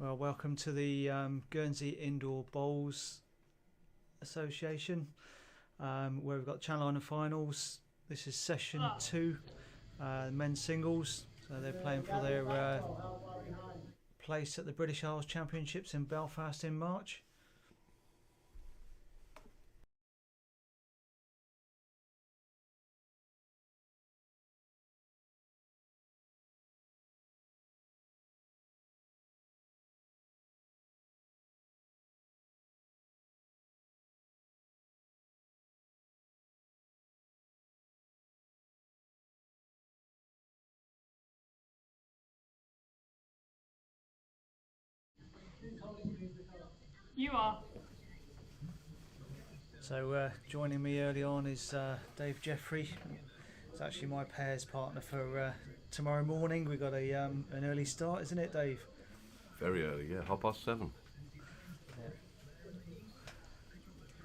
Well, welcome to the Guernsey Indoor Bowls Association, where we've got Channel Island finals. This is session 2, men's singles. So they're playing for their place at the British Isles Championships in Belfast in March. You are. So joining me early on is Dave Jeffrey. It's actually my pairs partner for tomorrow morning. We've got an early start, isn't it, Dave? Very early, yeah, 7:30. Yeah.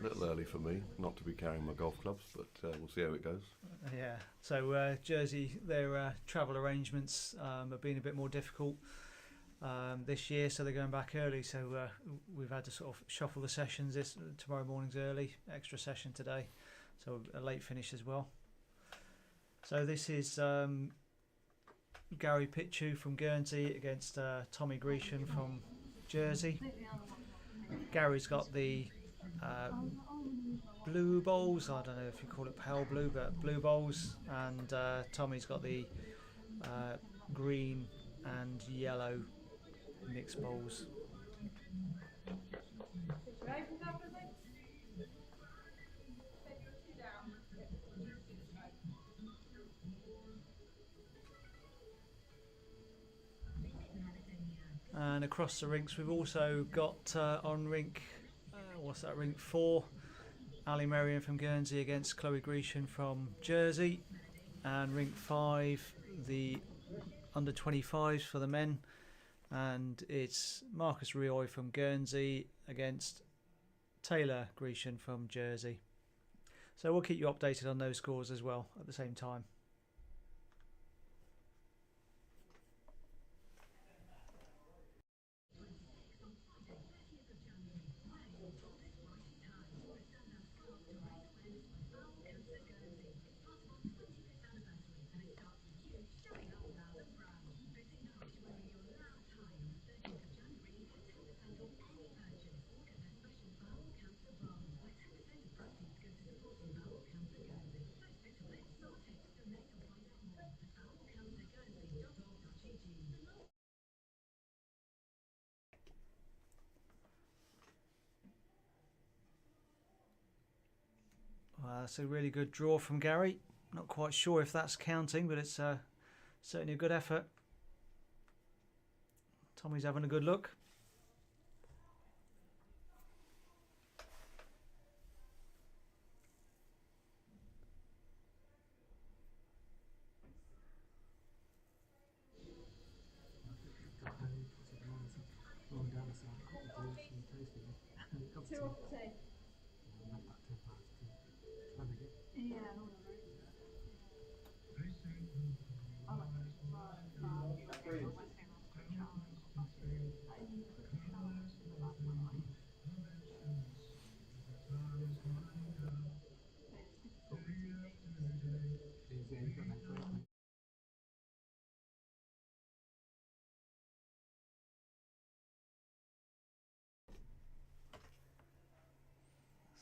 A little early for me, not to be carrying my golf clubs, but we'll see how it goes. Yeah. So Jersey, their travel arrangements have been a bit more difficult this year, so they're going back early. So we've had to sort of shuffle the sessions. Tomorrow morning's early, extra session today, so a late finish as well. So this is Gary Pitchu from Guernsey against Tommy Grecian from Jersey. Gary's got the blue bowls. I don't know if you call it pale blue, but blue bowls, and Tommy's got the green and yellow mixed bowls. And across the rinks we've also got on rink, what's that, rink 4, Ali Merriam from Guernsey against Chloe Grecian from Jersey, and rink 5 the under 25s for the men, and it's Marcus Rioy from Guernsey against Taylor Grecian from Jersey. So we'll keep you updated on those scores as well at the same time. That's a really good draw from Gary. Not quite sure if that's counting, but it's certainly a good effort. Tommy's having a good look.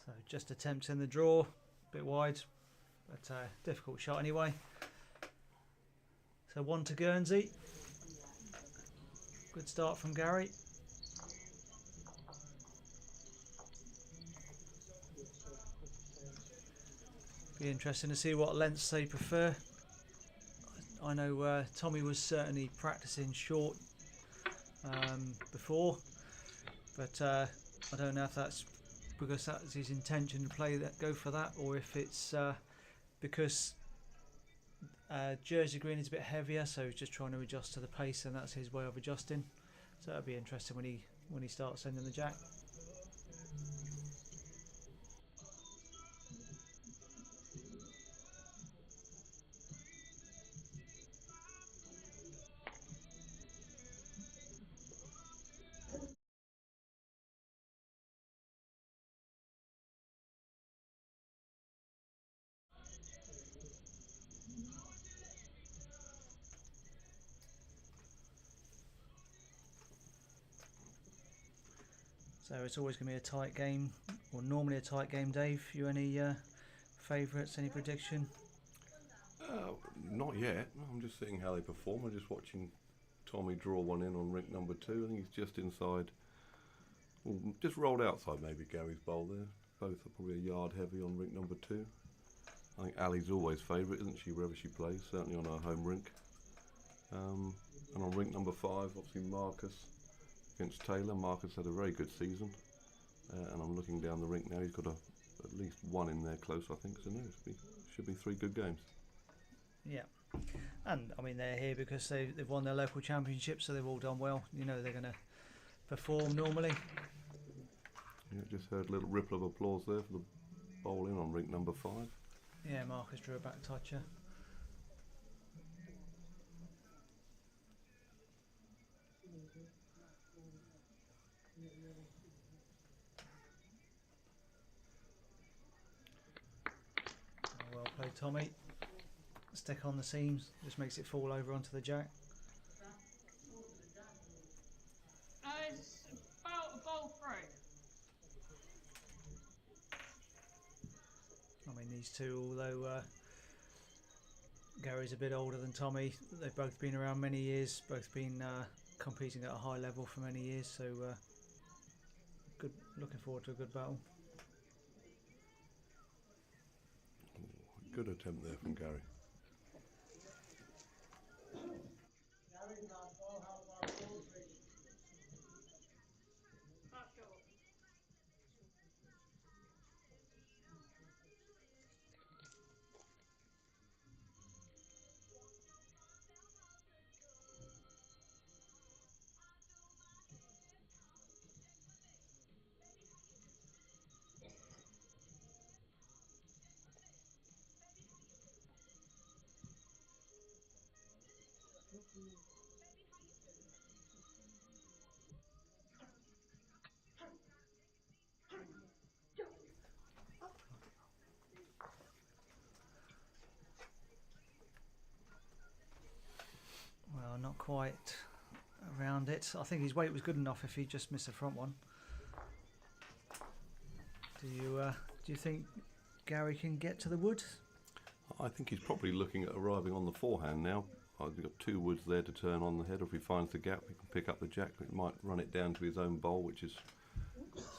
So just attempting the draw, a bit wide, but difficult shot anyway. So 1 to Guernsey. Good start from Gary. Be interesting to see what lengths they prefer. I know Tommy was certainly practicing short before, but I don't know if that's because that's his intention to go for that, or if it's because Jersey green is a bit heavier, so he's just trying to adjust to the pace, and that's his way of adjusting. So that'll be interesting when he starts sending the jack. So it's always going to be a tight game, or normally a tight game. Dave, you any favourites? Any prediction? Not yet. I'm just seeing how they perform. I'm just watching Tommy draw one in on rink number 2. I think he's just inside, well, just rolled outside maybe Gary's bowl there. Both are probably a yard heavy on rink number 2. I think Ali's always favourite, isn't she, wherever she plays, certainly on her home rink. And on rink number 5, obviously Marcus against Taylor. Marcus had a very good season. And I'm looking down the rink now, he's got at least one in there close, I think, so no, should be 3 good games. Yeah, and I mean they're here because they've won their local championship, so they've all done well. You know they're going to perform normally. Yeah, just heard a little ripple of applause there for the bowl in on rink number 5. Yeah, Marcus drew a back toucher. Well played, Tommy. Stick on the seams, just makes it fall over onto the jack. It's about a bowl through. I mean, these two, although Gary's a bit older than Tommy, they've both been around many years, both been competing at a high level for many years, so good. Looking forward to a good battle. Good attempt there from Gary. Not sure. Well, not quite around it. I think his weight was good enough if he just missed the front one. Do you think Gary can get to the wood? I think he's probably looking at arriving on the forehand now. We've got 2 woods there to turn on the head. If he finds the gap, he can pick up the jack. It might run it down to his own bowl, which is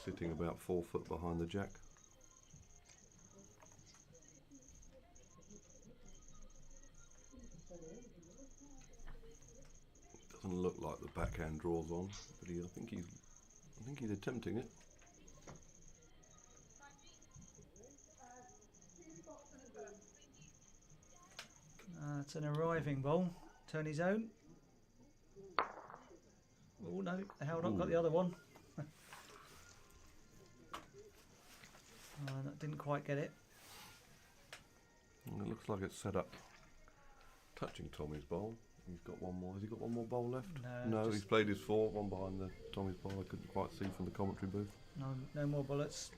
sitting about 4 foot behind the jack. Doesn't look like the backhand draws on, but I think he's attempting it. It's an arriving bowl. Turn his own. Oh no, held on, got the other one. That didn't quite get it. And it looks like it's set up touching Tommy's bowl. He's got one more. Has he got one more bowl left? No, he's played his 4, one behind the Tommy's bowl. I couldn't quite see from the commentary booth. No more bullets.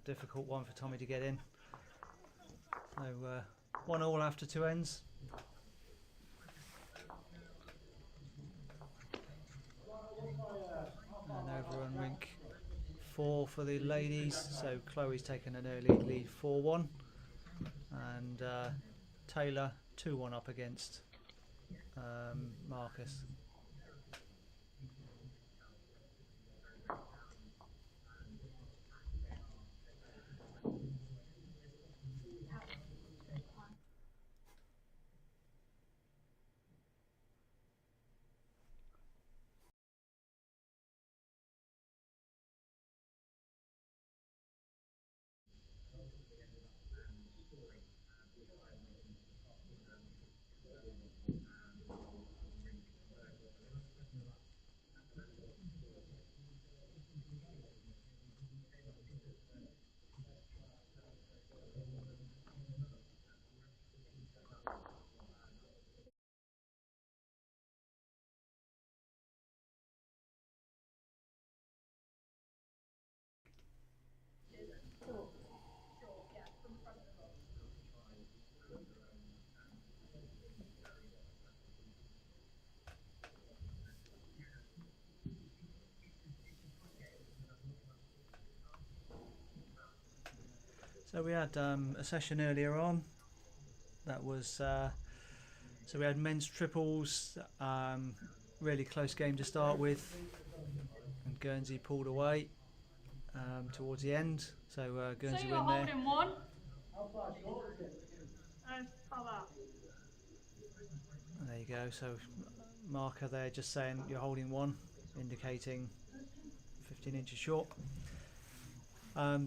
Difficult one for Tommy to get in. So 1-1 after 2 ends. And over on rink 4 for the ladies. So Chloe's taken an early lead 4-1, and Taylor 2-1 up against Marcus. So we had a session earlier on. That was so we had men's triples. Really close game to start with, and Guernsey pulled away towards the end. So So Guernsey you're win there. holding one. How that? And there you go. So marker there, just saying you're holding one, indicating 15 inches short.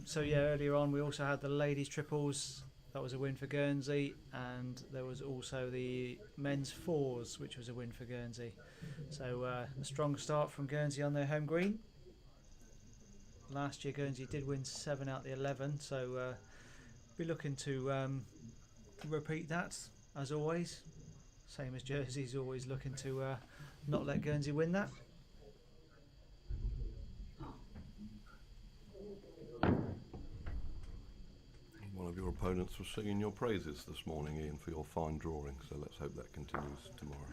So yeah, earlier on we also had the ladies triples. That was a win for Guernsey, and there was also the men's fours, which was a win for Guernsey. So a strong start from Guernsey on their home green. Last year Guernsey did win 7 out of the 11, so be looking to repeat that as always. Same as Jersey's always looking to not let Guernsey win that. One of your opponents was singing your praises this morning, Ian, for your fine drawing, so let's hope that continues tomorrow.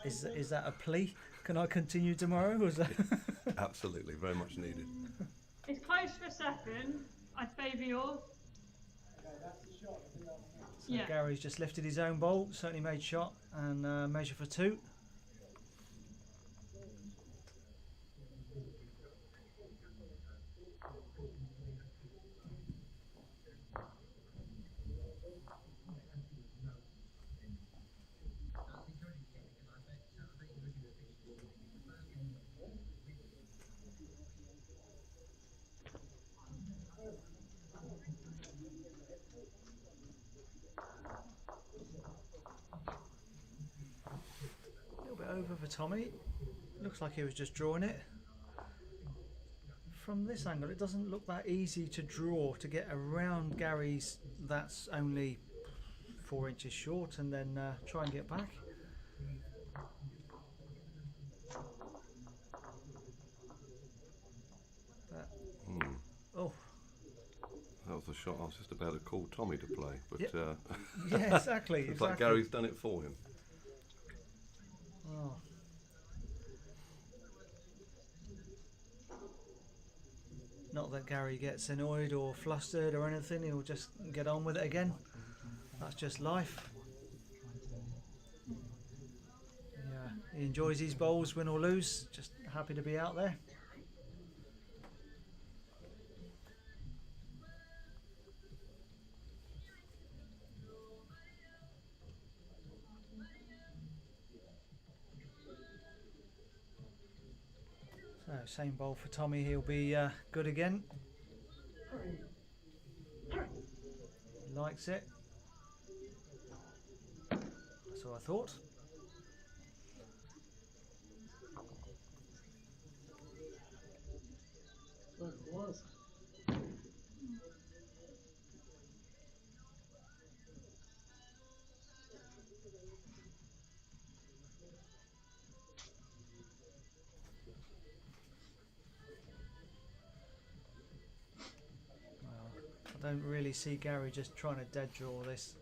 Is that a plea? Can I continue tomorrow? Or is that Absolutely, very much needed. It's close for second. I favour yours. So Yeah. Gary's just lifted his own bowl, certainly made shot, and measure for 2. A little bit over for Tommy. Looks like he was just drawing it. From this angle, it doesn't look that easy to draw to get around Gary's. That's only 4 inches short, and then try and get back. Oh, That was the shot I was just about to call Tommy to play, but Yep. yeah, exactly. it's like Gary's done it for him. Oh. Not that Gary gets annoyed or flustered or anything, he'll just get on with it again. That's just life. Yeah, he enjoys his bowls, win or lose, just happy to be out there. So same bowl for Tommy, he'll be good again. He likes it. That's what I thought. I don't really see Gary just trying to dead draw this.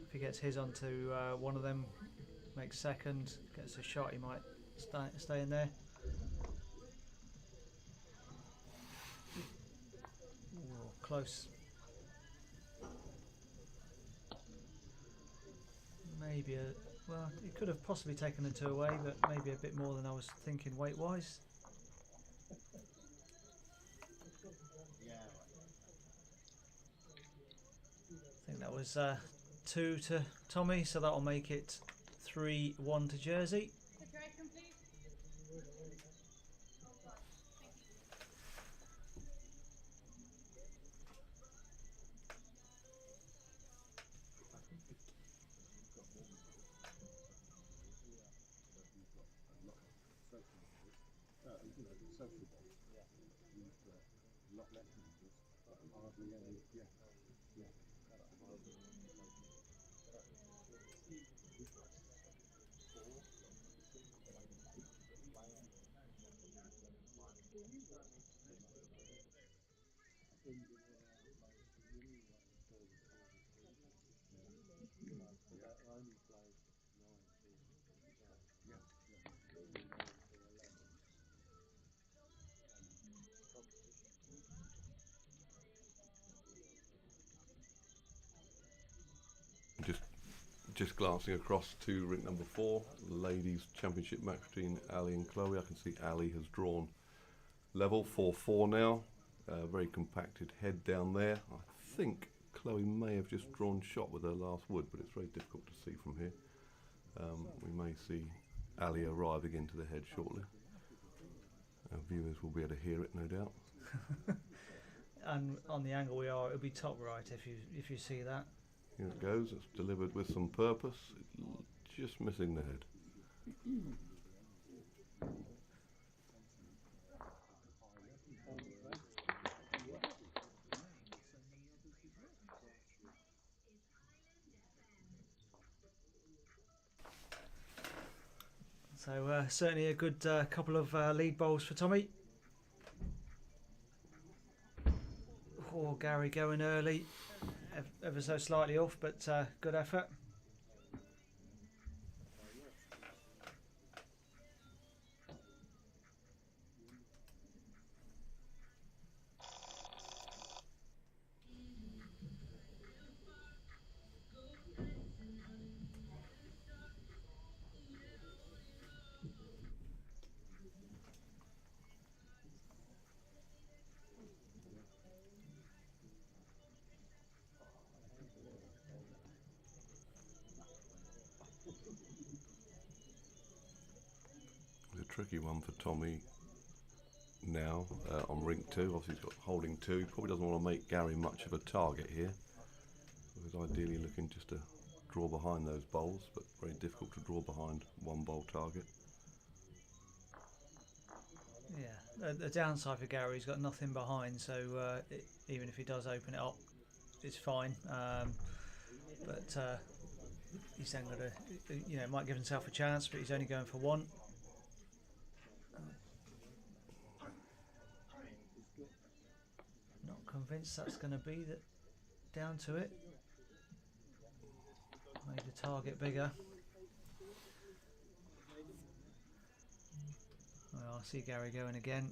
If he gets his onto one of them, makes second, gets a shot, he might stay in there. Ooh, close. Maybe well, he could have possibly taken the 2 away, but maybe a bit more than I was thinking weight-wise. I think that was 2 to Tommy, so that'll make it 3-1 to Jersey. Okay, complete. Just glancing across to rink number 4, the ladies' championship match between Ali and Chloe. I can see Ali has drawn level 4-4 now. Very compacted head down there. I think Chloe may have just drawn shot with her last wood, but it's very difficult to see from here. We may see Ali arriving into the head shortly. Our viewers will be able to hear it, no doubt. And on the angle we are, it'll be top right if you see that. Here it goes. It's delivered with some purpose. Just missing the head. So certainly a good couple of lead bowls for Tommy. Oh, Gary going early, ever so slightly off, but good effort. It's a tricky one for Tommy now on rink 2. Obviously he's got holding 2. Probably doesn't want to make Gary much of a target here. He was ideally looking just to draw behind those bowls, but very difficult to draw behind one bowl target. Yeah, the downside for Gary, he's got nothing behind, so even if he does open it up, it's fine. But he's then got to, might give himself a chance, but he's only going for one. Not convinced that's going to be down to it. Made the target bigger. Well, I see Gary going again.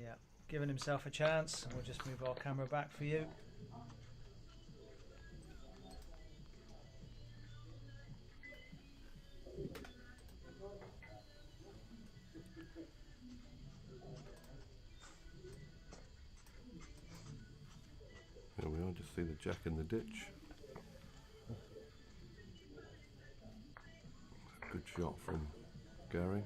Yeah, giving himself a chance, and we'll just move our camera back for you. There we are, just see the jack in the ditch. Good shot from Gary.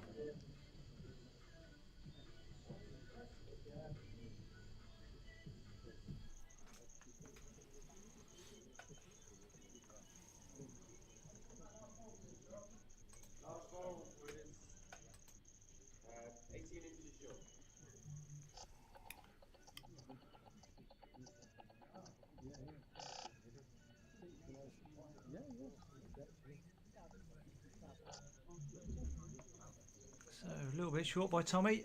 So a little bit short by Tommy.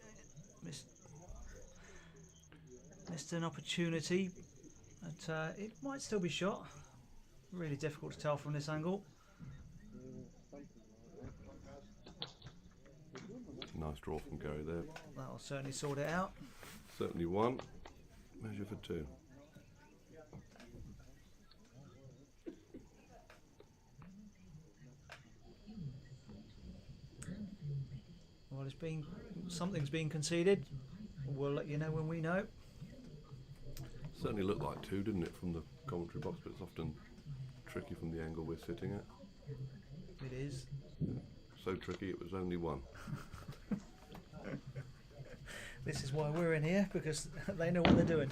Missed an opportunity, but it might still be shot. Really difficult to tell from this angle. Nice draw from Gary there. That'll certainly sort it out. Certainly one. Measure for 2. Well, something's been conceded. We'll let you know when we know. Certainly looked like 2, didn't it, from the commentary box, but it's often tricky from the angle we're sitting at. It is. So tricky it was only 1. This is why we're in here, because they know what they're doing.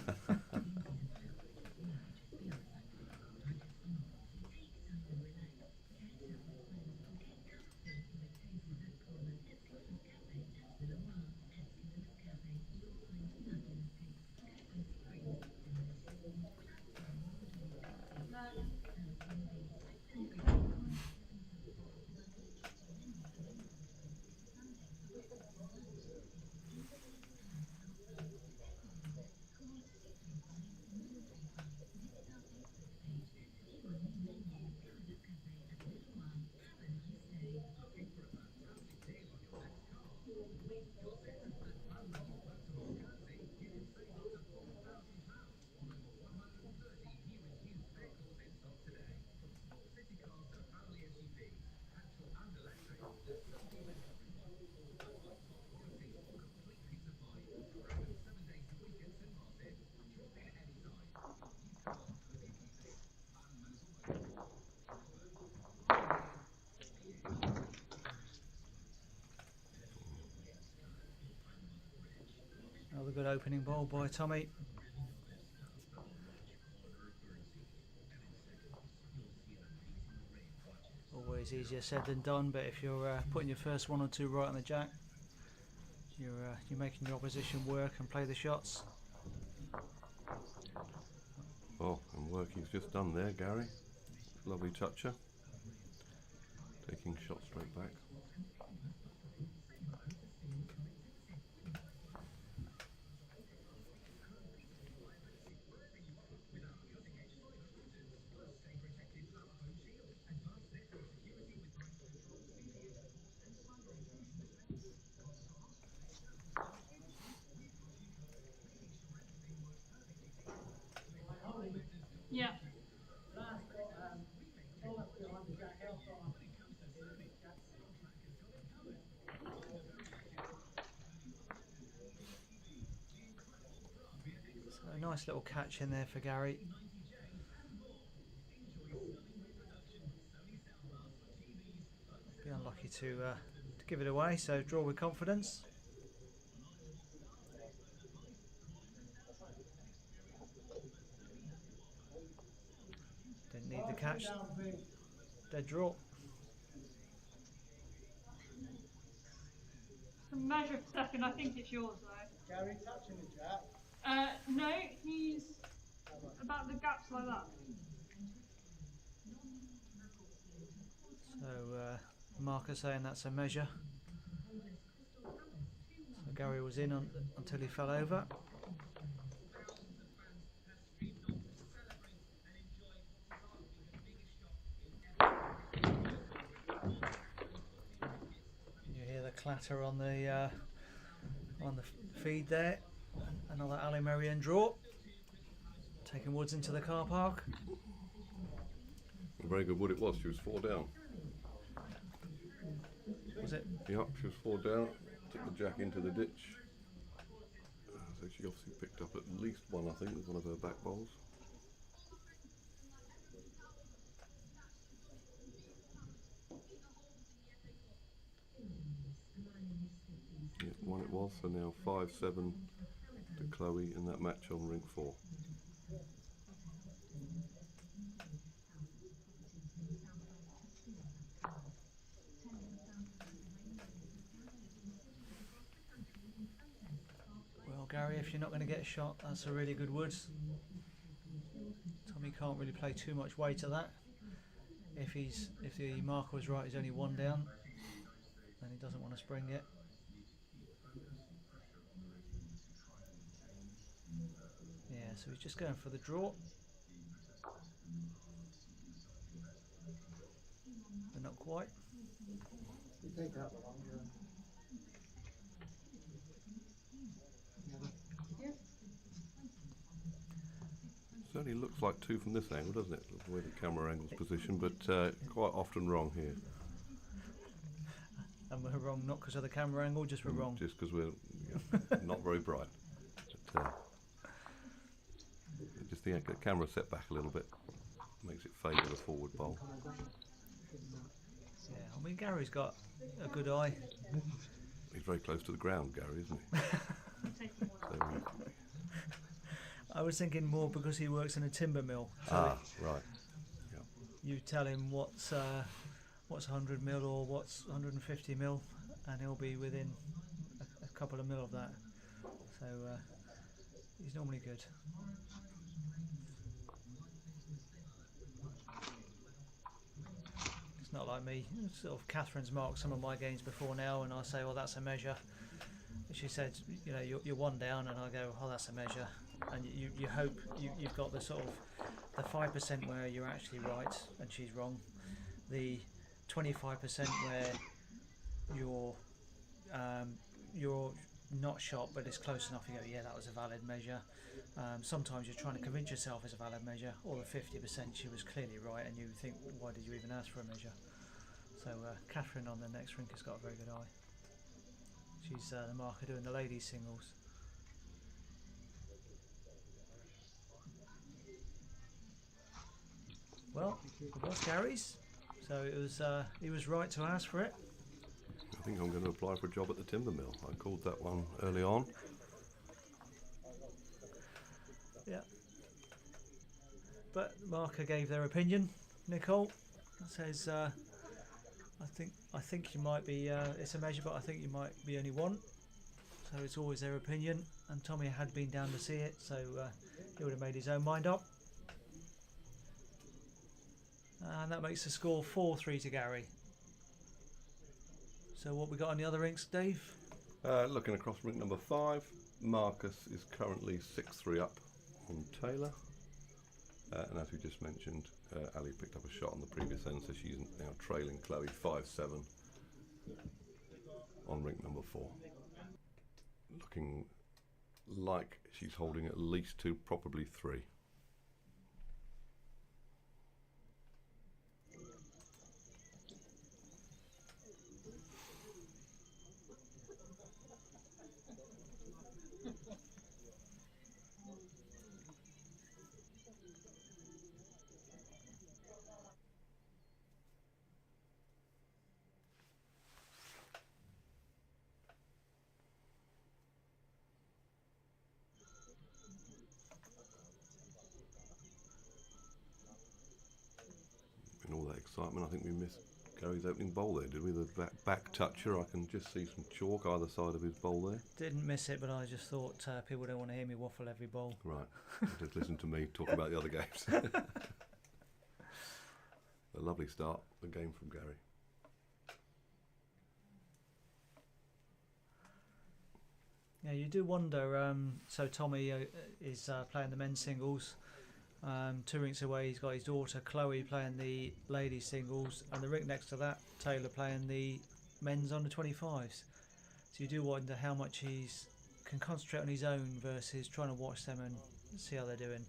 good opening bowl by Tommy. Always easier said than done, but if you're putting your first 1 or 2 right on the jack, you're making your opposition work and play the shots. Oh, and work he's just done there, Gary. Lovely toucher. Taking shots straight back. Yeah. So a nice little catch in there for Gary. Be unlucky to give it away, so draw with confidence. Didn't need the catch. Dead draw. Measure for second. I think it's yours though. Gary touching the jack. No, he's about the gaps like that. So marker saying that's a measure. So Gary was in until he fell over. You hear the clatter on the feed there. Another Ali Marian draw. Taking Woods into the car park. A very good wood it was. She was 4 down. Was it? Yep, she was 4 down. Took the jack into the ditch. So she obviously picked up at least one, I think, with one of her back bowls. Yeah, 1 it was, so now 5-7 to Chloe in that match on ring 4. Well, Gary, if you're not going to get a shot, that's a really good wood. Tommy can't really play too much weight to that. If the marker was right, he's only 1 down, then he doesn't want to spring it. Yeah, so he's just going for the draw. But not quite. You take that one, Certainly looks like 2 from this angle, doesn't it? The way the camera angle's positioned, but quite often wrong here. And we're wrong not because of the camera angle, just we're wrong. Just because we're not very bright. But, just the camera set back a little bit, makes it favour the forward bowl. Yeah, I mean Gary's got a good eye. He's very close to the ground, Gary, isn't he? I'm taking one. So, I was thinking more because he works in a timber mill. So right. you tell him what's 100 mil or what's 150 mil, and he'll be within a couple of mil of that. So he's normally good. It's not like me. Sort of Catherine's marked some of my games before now, and I say, "Well, that's a measure." She said, "You know, you're 1 down," and I go, "Oh, that's a measure." And you hope you've got the sort of the 5% where you're actually right and she's wrong, the 25% where you're not shot but it's close enough. You go, yeah, that was a valid measure. Sometimes you're trying to convince yourself it's a valid measure, or the 50% she was clearly right, and you think, why did you even ask for a measure? So Catherine on the next rink has got a very good eye. She's the marker doing the ladies singles. Well, it was Gary's, so it was he was right to ask for it. I think I'm going to apply for a job at the timber mill. I called that one early on. Yeah. But the marker gave their opinion. Nicole says, I think you might be. It's a measure, but I think you might be only one. So it's always their opinion. And Tommy had been down to see it, so he would have made his own mind up. And that makes the score 4-3 to Gary. So what we got on the other rinks, Dave? Looking across rink number 5, Marcus is currently 6-3 up on Taylor. And as we just mentioned, Ali picked up a shot on the previous end, so she's now trailing Chloe 5-7 on rink number 4. Looking like she's holding at least 2, probably 3. In all that excitement, I think we missed Gary's opening bowl there, did we? The back toucher, I can just see some chalk either side of his bowl there. Didn't miss it, but I just thought people don't want to hear me waffle every bowl. Right, just listen to me talk about the other games. A lovely start, the game from Gary. Yeah, you do wonder. So Tommy is playing the men's singles. 2 rinks away, he's got his daughter Chloe playing the ladies singles, and the rink next to that, Taylor playing the men's under 25s. So you do wonder how much he can concentrate on his own versus trying to watch them and see how they're doing.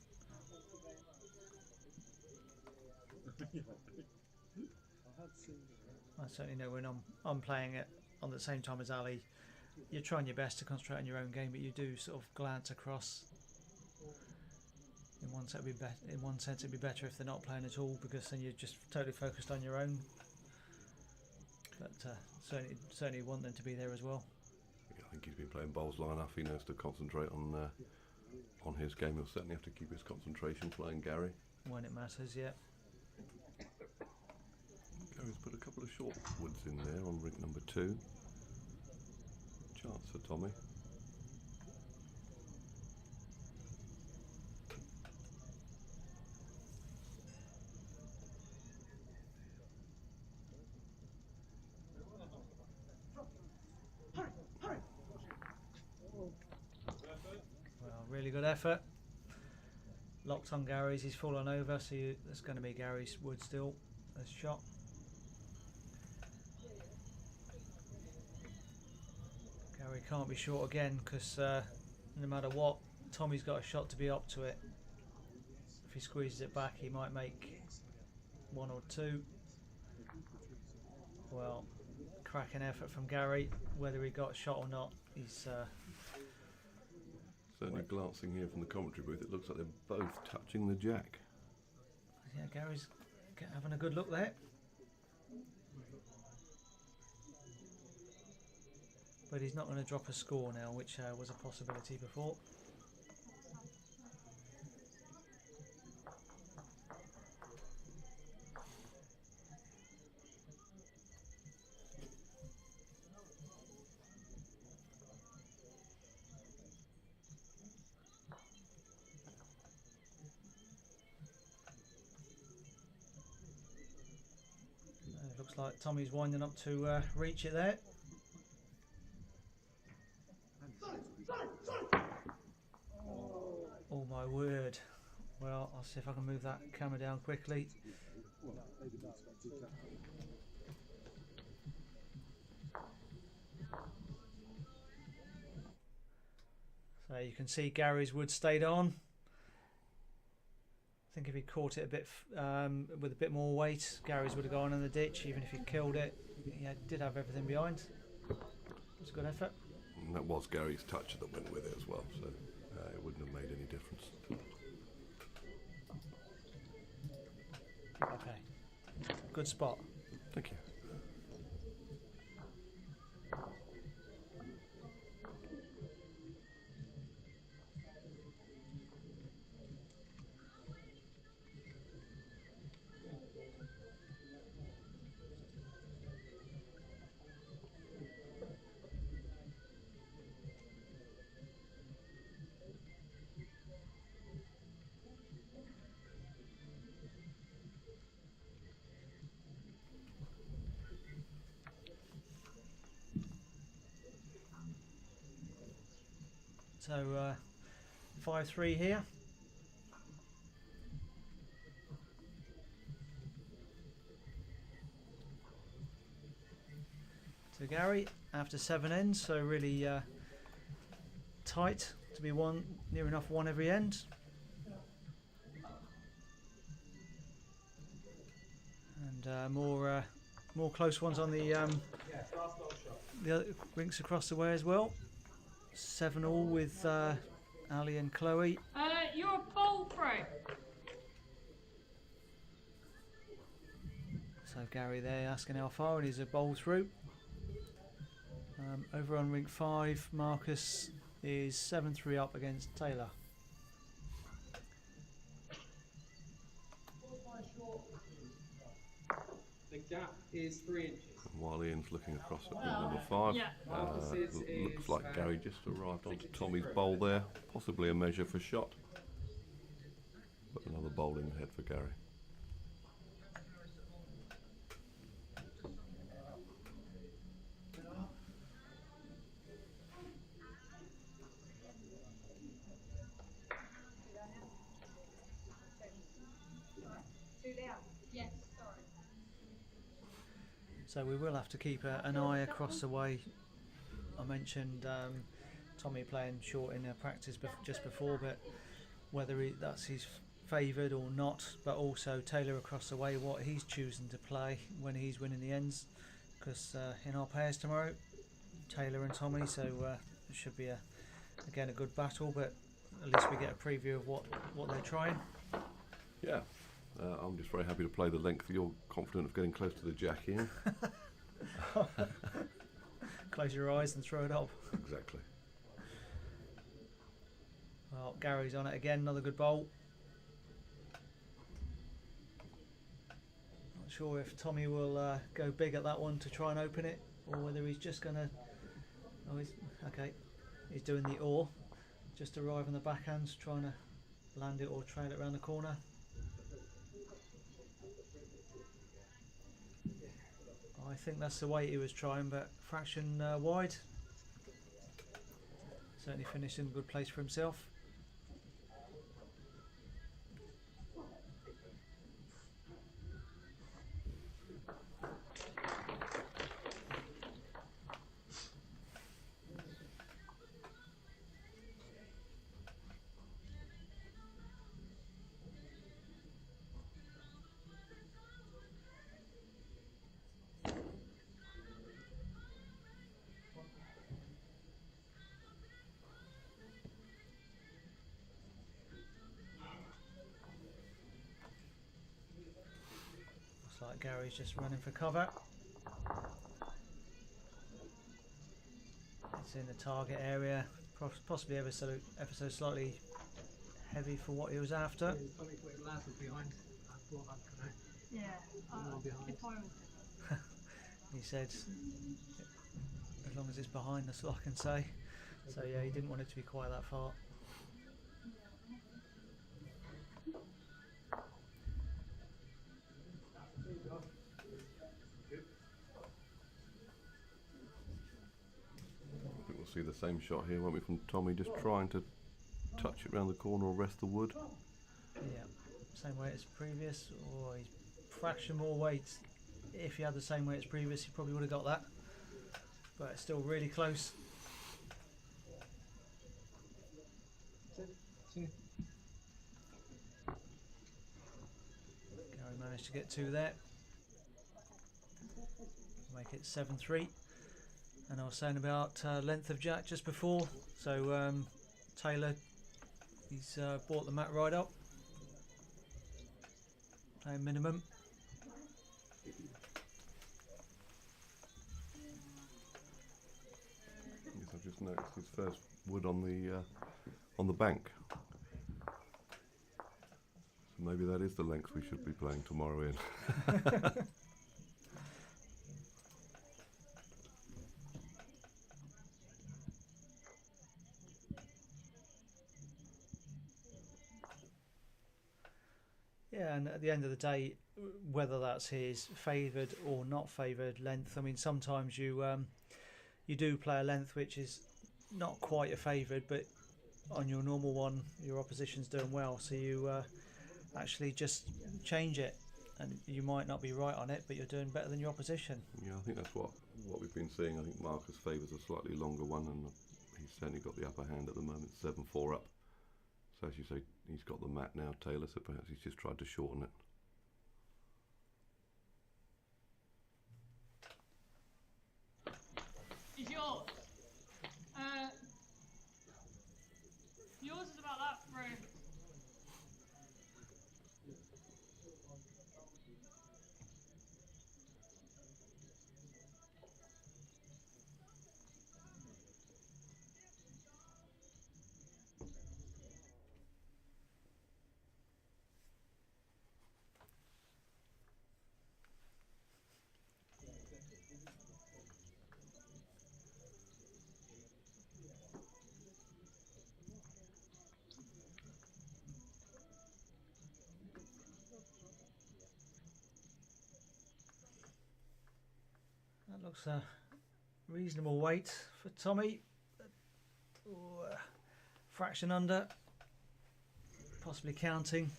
I certainly know when I'm playing it on the same time as Ali, you're trying your best to concentrate on your own game, but you do sort of glance across. In one sense, it'd be better if they're not playing at all, because then you're just totally focused on your own. But certainly want them to be there as well. Yeah, I think he's been playing bowls long enough. He knows to concentrate on his game. He'll certainly have to keep his concentration playing Gary. When it matters, yeah. Gary's put a couple of short woods in there on rink number 2. Chance for Tommy. Well, really good effort. Locked on Gary's, he's fallen over, so that's going to be Gary's wood still as shot. Gary can't be short again, because no matter what, Tommy's got a shot to be up to it. If he squeezes it back, he might make 1 or 2. Well, cracking effort from Gary. Whether he got a shot or not, he's Certainly glancing here from the commentary booth, it looks like they're both touching the jack. yeah, Gary's having a good look there. But he's not going to drop a score now, which was a possibility before. Looks like Tommy's winding up to reach it there. Oh my word. Well, I'll see if I can move that camera down quickly. So you can see Gary's wood stayed on. I think if he caught it a bit with a bit more weight, Gary's would have gone in the ditch, even if he killed it. He did have everything behind. It was a good effort. And that was Gary's toucher that went with it as well, so it wouldn't have made any difference. Okay. Good spot. Thank you. So 5-3 here. To Gary after 7 ends, so really tight to be one, near enough one every end. And more close ones on the other rinks across the way as well. 7-all with Ali and Chloe. You're a bowl throw. So Gary there asking how far, and he's a bowl through. Over on rink 5, Marcus is 7-3 up against Taylor. The gap is 3 inches. And while Ian's looking across at ring number 5, Yeah. looks like Gary just arrived onto Tommy's bowl there, possibly a measure for shot. But another bowl in the head for Gary. Yes, sorry. So we will have to keep an eye across the way. I mentioned Tommy playing short in practice just before, but whether that's his favoured or not, but also Taylor across the way, what he's choosing to play when he's winning the ends, because in our pairs tomorrow, Taylor and Tommy, so it should be again a good battle, but at least we get a preview of what they're trying. Yeah, I'm just very happy to play the length. You're confident of getting close to the jack, Ian? Close your eyes and throw it up. Exactly. Well, Gary's on it again, another good bowl. Not sure if Tommy will go big at that one to try and open it, or whether he's just going to... Oh, okay. He's doing the oar. Just arrive on the backhand, trying to land it or trail it around the corner. I think that's the way he was trying, but fraction wide. Certainly finished in a good place for himself. Looks like Gary's just running for cover. It's in the target area, possibly ever so slightly heavy for what he was after. Yeah. If I was He said, as long as it's behind, that's all I can say. So yeah, he didn't want it to be quite that far. I think we'll see the same shot here, won't we, from Tommy, just trying to touch it around the corner or rest the wood. Yeah, same weight as previous, or he's fraction more weight. If he had the same weight as previous, he probably would have got that. But it's still really close. Gary managed to get 2 there. Make it 7-3. And I was saying about length of jack just before. So Taylor, he's brought the mat right up. Playing minimum. Yes, I've just noticed his first wood on the bank. So maybe that is the length we should be playing tomorrow in. Yeah, and at the end of the day, whether that's his favoured or not favoured length, I mean, sometimes you do play a length which is not quite a favoured, but on your normal one, your opposition's doing well, so you actually just change it, and you might not be right on it, but you're doing better than your opposition. Yeah, I think that's what we've been seeing. I think Marcus favours a slightly longer one, and he's certainly got the upper hand at the moment, 7-4 up. So as you say, he's got the mat now, Taylor, so perhaps he's just tried to shorten it. Is yours? Yours is about that through. That looks a reasonable weight for Tommy. Ooh, fraction under, possibly counting.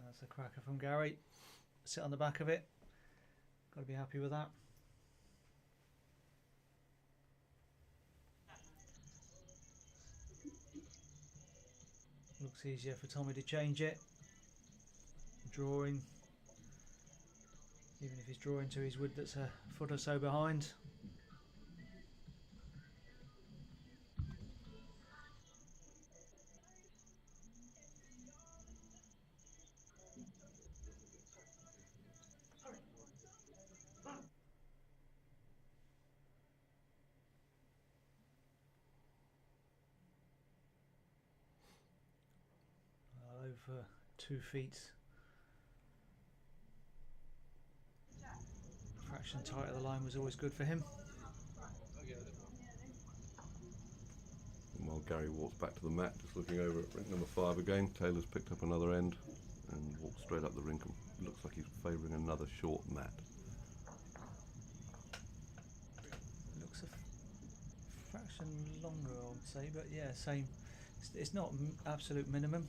That's a cracker from Gary. Sit on the back of it. Got to be happy with that. Looks easier for Tommy to change it. Drawing. Even if he's drawing to his wood that's a foot or so behind. Over 2 feet. Fraction tight of the line was always good for him. And while Gary walks back to the mat, just looking over at rink number 5 again, Taylor's picked up another end and walks straight up the rink, and looks like he's favouring another short mat. Looks a fraction longer, I would say, but yeah, same. It's not absolute minimum.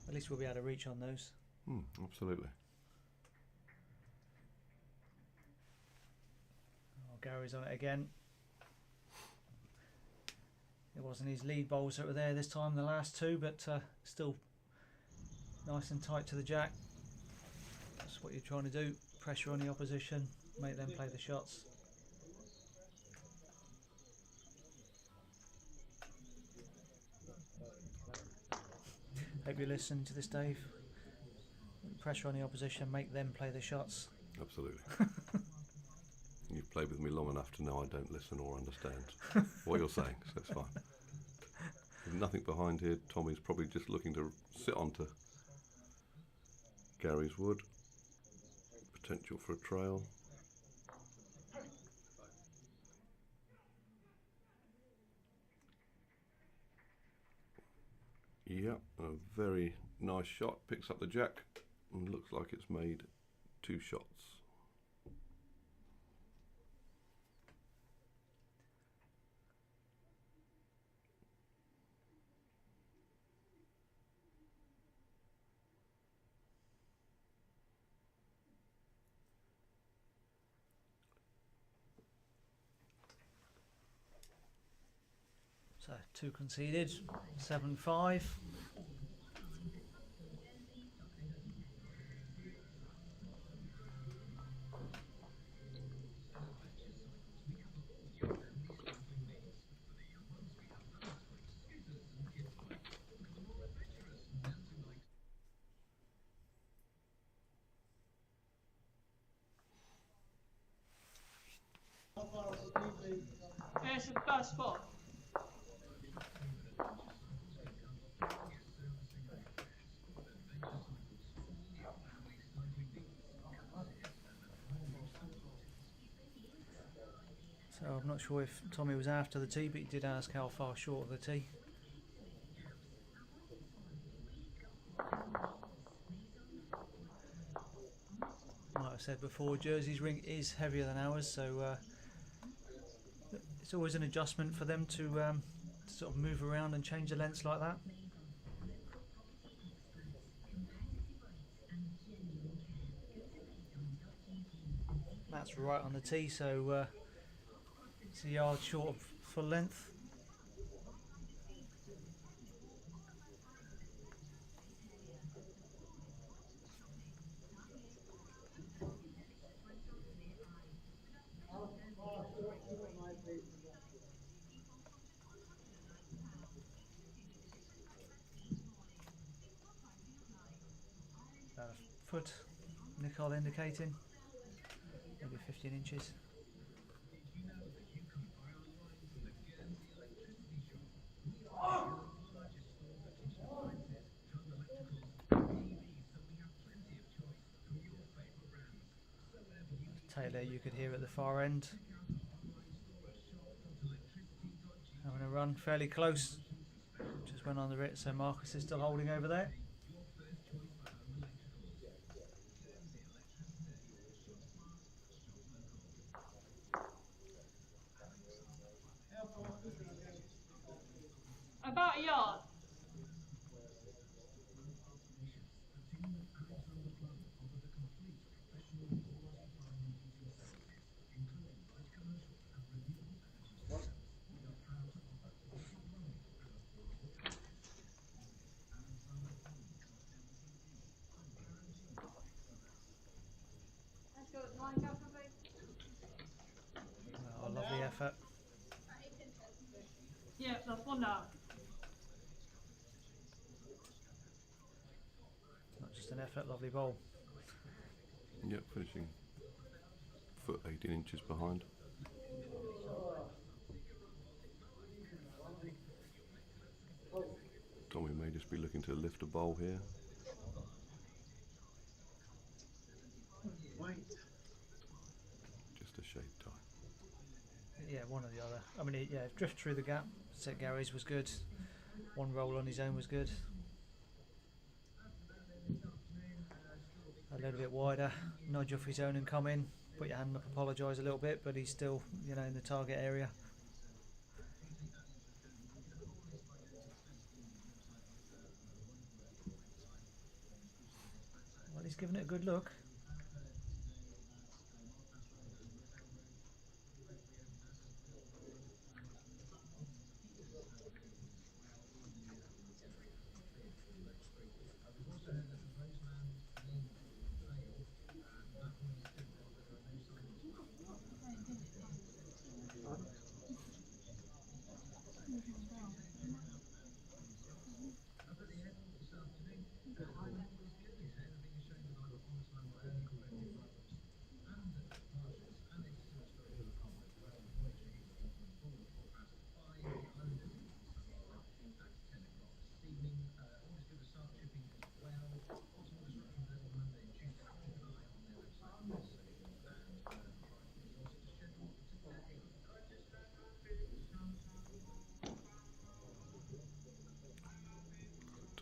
At least we'll be able to reach on those. Absolutely. Oh, Gary's on it again. It wasn't his lead bowls that were there this time, the last two, but still nice and tight to the jack. That's what you're trying to do. Pressure on the opposition, make them play the shots. Hope you listen to this, Dave. Pressure on the opposition, make them play the shots. Absolutely. You've played with me long enough to know I don't listen or understand what you're saying, so it's fine. There's nothing behind here. Tommy's probably just looking to sit onto Gary's wood. Potential for a trail. Yeah, a very nice shot. Picks up the jack and looks like it's made 2 shots. So 2 conceded, 7-5. It's the first spot. So I'm not sure if Tommy was after the tee, but he did ask how far short of the tee. Like I said before, Jersey's rink is heavier than ours, so it's always an adjustment for them to sort of move around and change the lengths like that. That's right on the tee, so it's a yard short of full length. About a foot, Nicole indicating, maybe 15 inches. Taylor, you could hear at the far end, having a run fairly close, just went under it, so Marcus is still holding over there. About a yard. Oh, lovely effort. Yeah, that's one down. Not just an effort, lovely bowl. Yep, finishing foot 18 inches behind. Tommy may just be looking to lift a bowl here. Just a shade tight. Yeah, one or the other. I mean, yeah, drift through the gap. Set Gary's was good. One roll on his own was good. A little bit wider, nudge off his own and come in. Put your hand up, apologise a little bit, but he's still, you know, in the target area. Well, he's given it a good look.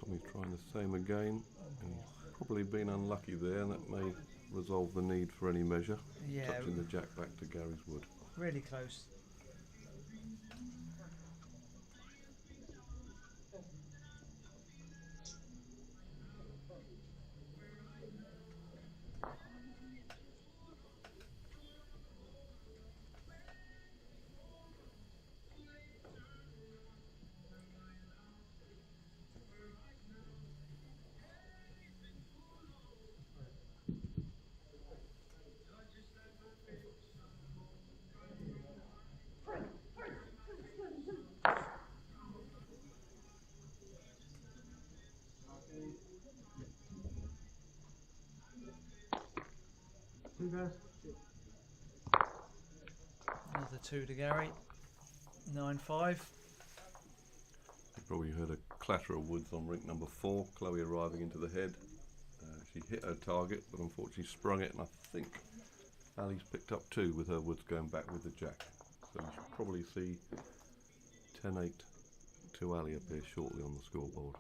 Tommy's trying the same again. And he's probably been unlucky there, and that may resolve the need for any measure. Yeah, Touching the jack back to Gary's wood. really close. Another two to Gary. 9-5. You probably heard a clatter of woods on rink number 4. Chloe arriving into the head. She hit her target, but unfortunately sprung it, and I think Ali's picked up 2 with her woods going back with the jack. So So you should probably see 10-8 to Ali appear shortly on the scoreboard.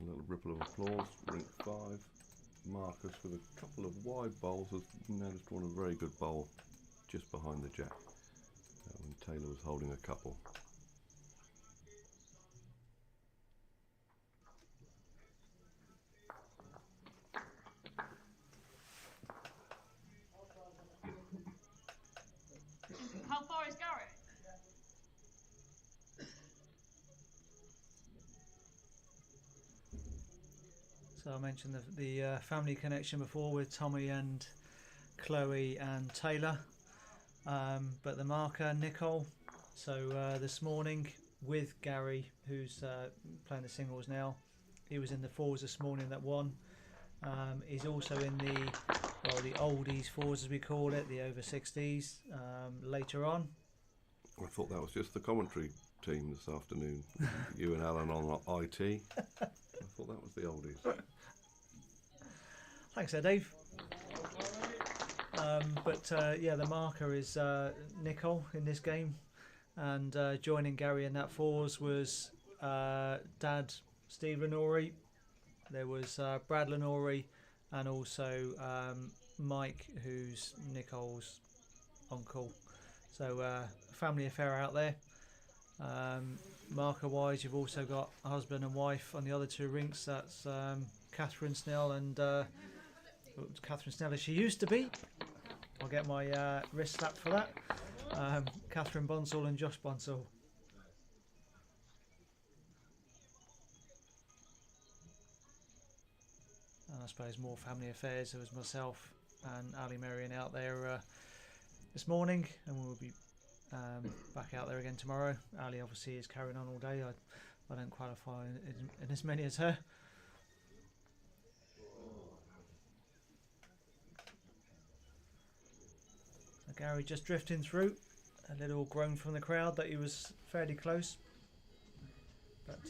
A little ripple of applause. Rink 5. Marcus with a couple of wide bowls has now just drawn a very good bowl just behind the jack when Taylor was holding a couple. How far is Garrett? So I mentioned the family connection before with Tommy and Chloe and Taylor, but the marker Nicole. So this morning with Gary, who's playing the singles now, he was in the fours this morning that won. He's also in the oldies fours as we call it, the over 60s later on. I thought that was just the commentary team this afternoon. You and Alan on IT. I thought that was the oldies. Thanks there, Dave. Yeah, the marker is Nicole in this game, and joining Gary in that fours was Dad Steve Lenori. There was Brad Lenori, and also Mike, who's Nicole's uncle. So family affair out there. Marker wise, you've also got husband and wife on the other two rinks. That's Catherine Snell and Catherine Snell as she used to be. I'll get my wrist slapped for that. Catherine Bonsall and Josh Bonsall. And I suppose more family affairs. There was myself and Ali Marion out there this morning, and we'll be back out there again tomorrow. Ali obviously is carrying on all day. I don't qualify in as many as her. So Gary just drifting through. A little groan from the crowd that he was fairly close, but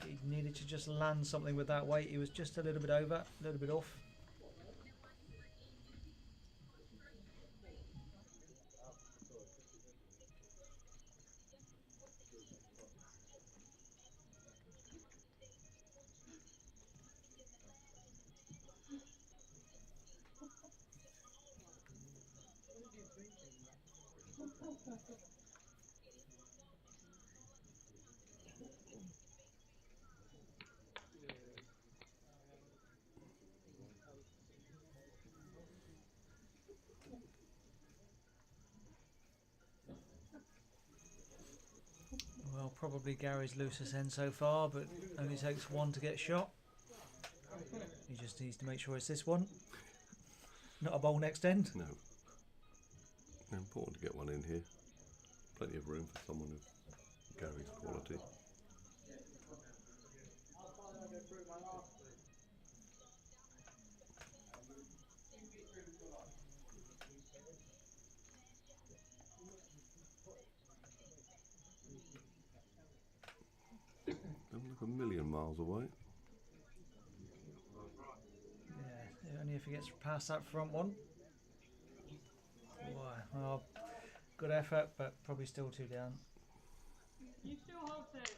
he needed to just land something with that weight. He was just a little bit over, a little bit off. Well, probably Gary's loosest end so far, but only takes one to get shot. He just needs to make sure it's this one, not a bowl next end. No. Important to get one in here. Plenty of room for someone of Gary's quality. Doesn't look a million miles away. Yeah, only if he gets past that front one. Well, good effort, but probably still two down. You still hold it.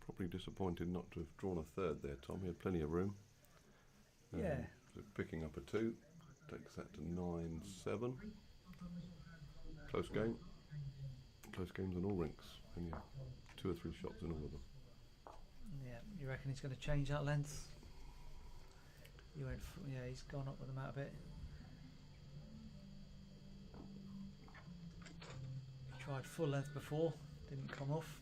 Probably disappointed not to have drawn a third there, Tom. He had plenty of room. Yeah. So picking up a 2 takes that to 9-7. Close game. Close games on all rinks. And yeah, 2 or 3 shots in all of them. Yeah, you reckon he's going to change that length? You went, yeah, he's gone up with him out a bit. He tried full length before, didn't come off.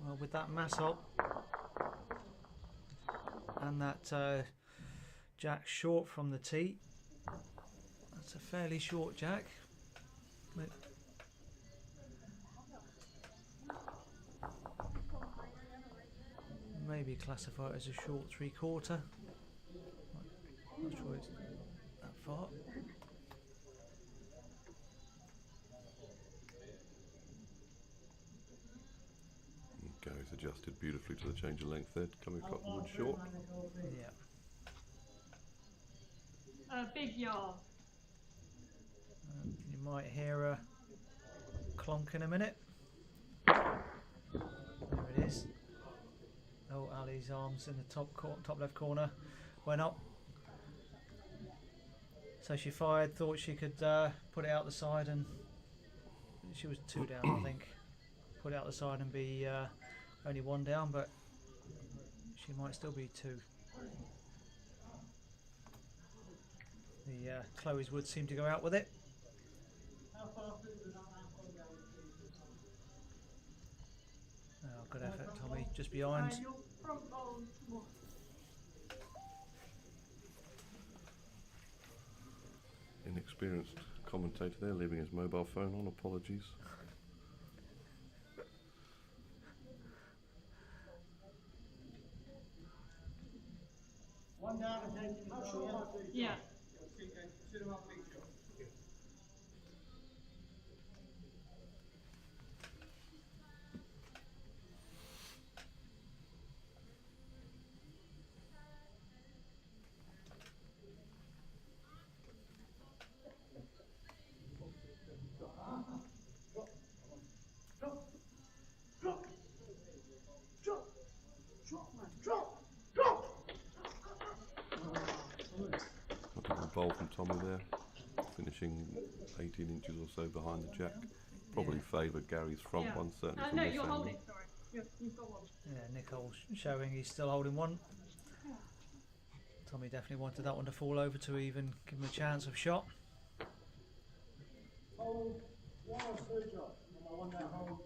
Well, with that mass up and that jack short from the tee, that's a fairly short jack. Maybe classify it as a short 3/4. Not sure it's that far. Gary's adjusted beautifully to the change of length there, coming up wood short. Yeah. Big yard. You might hear a clonk in a minute. There it is. Oh, Ali's arms in the top left corner went up. So she fired, thought she could put it out the side, and she was 2 down, I think. Put it out the side and be only 1 down, but she might still be 2. The Chloe's wood seemed to go out with it. Oh, good effort, Tommy. Just behind. Your front bowl's what? Inexperienced commentator there, leaving his mobile phone on. Apologies. One down and taking it. Yeah. Bowl from Tommy there, finishing 18 inches or so behind the jack. Probably favoured Gary's front Yeah. one, certainly from No, this you're angle. holding. Sorry, you've got one. Yeah, Nicole showing he's still holding one. Tommy definitely wanted that one to fall over to even give him a chance of shot. Hold one or 2 shots. I want that hold.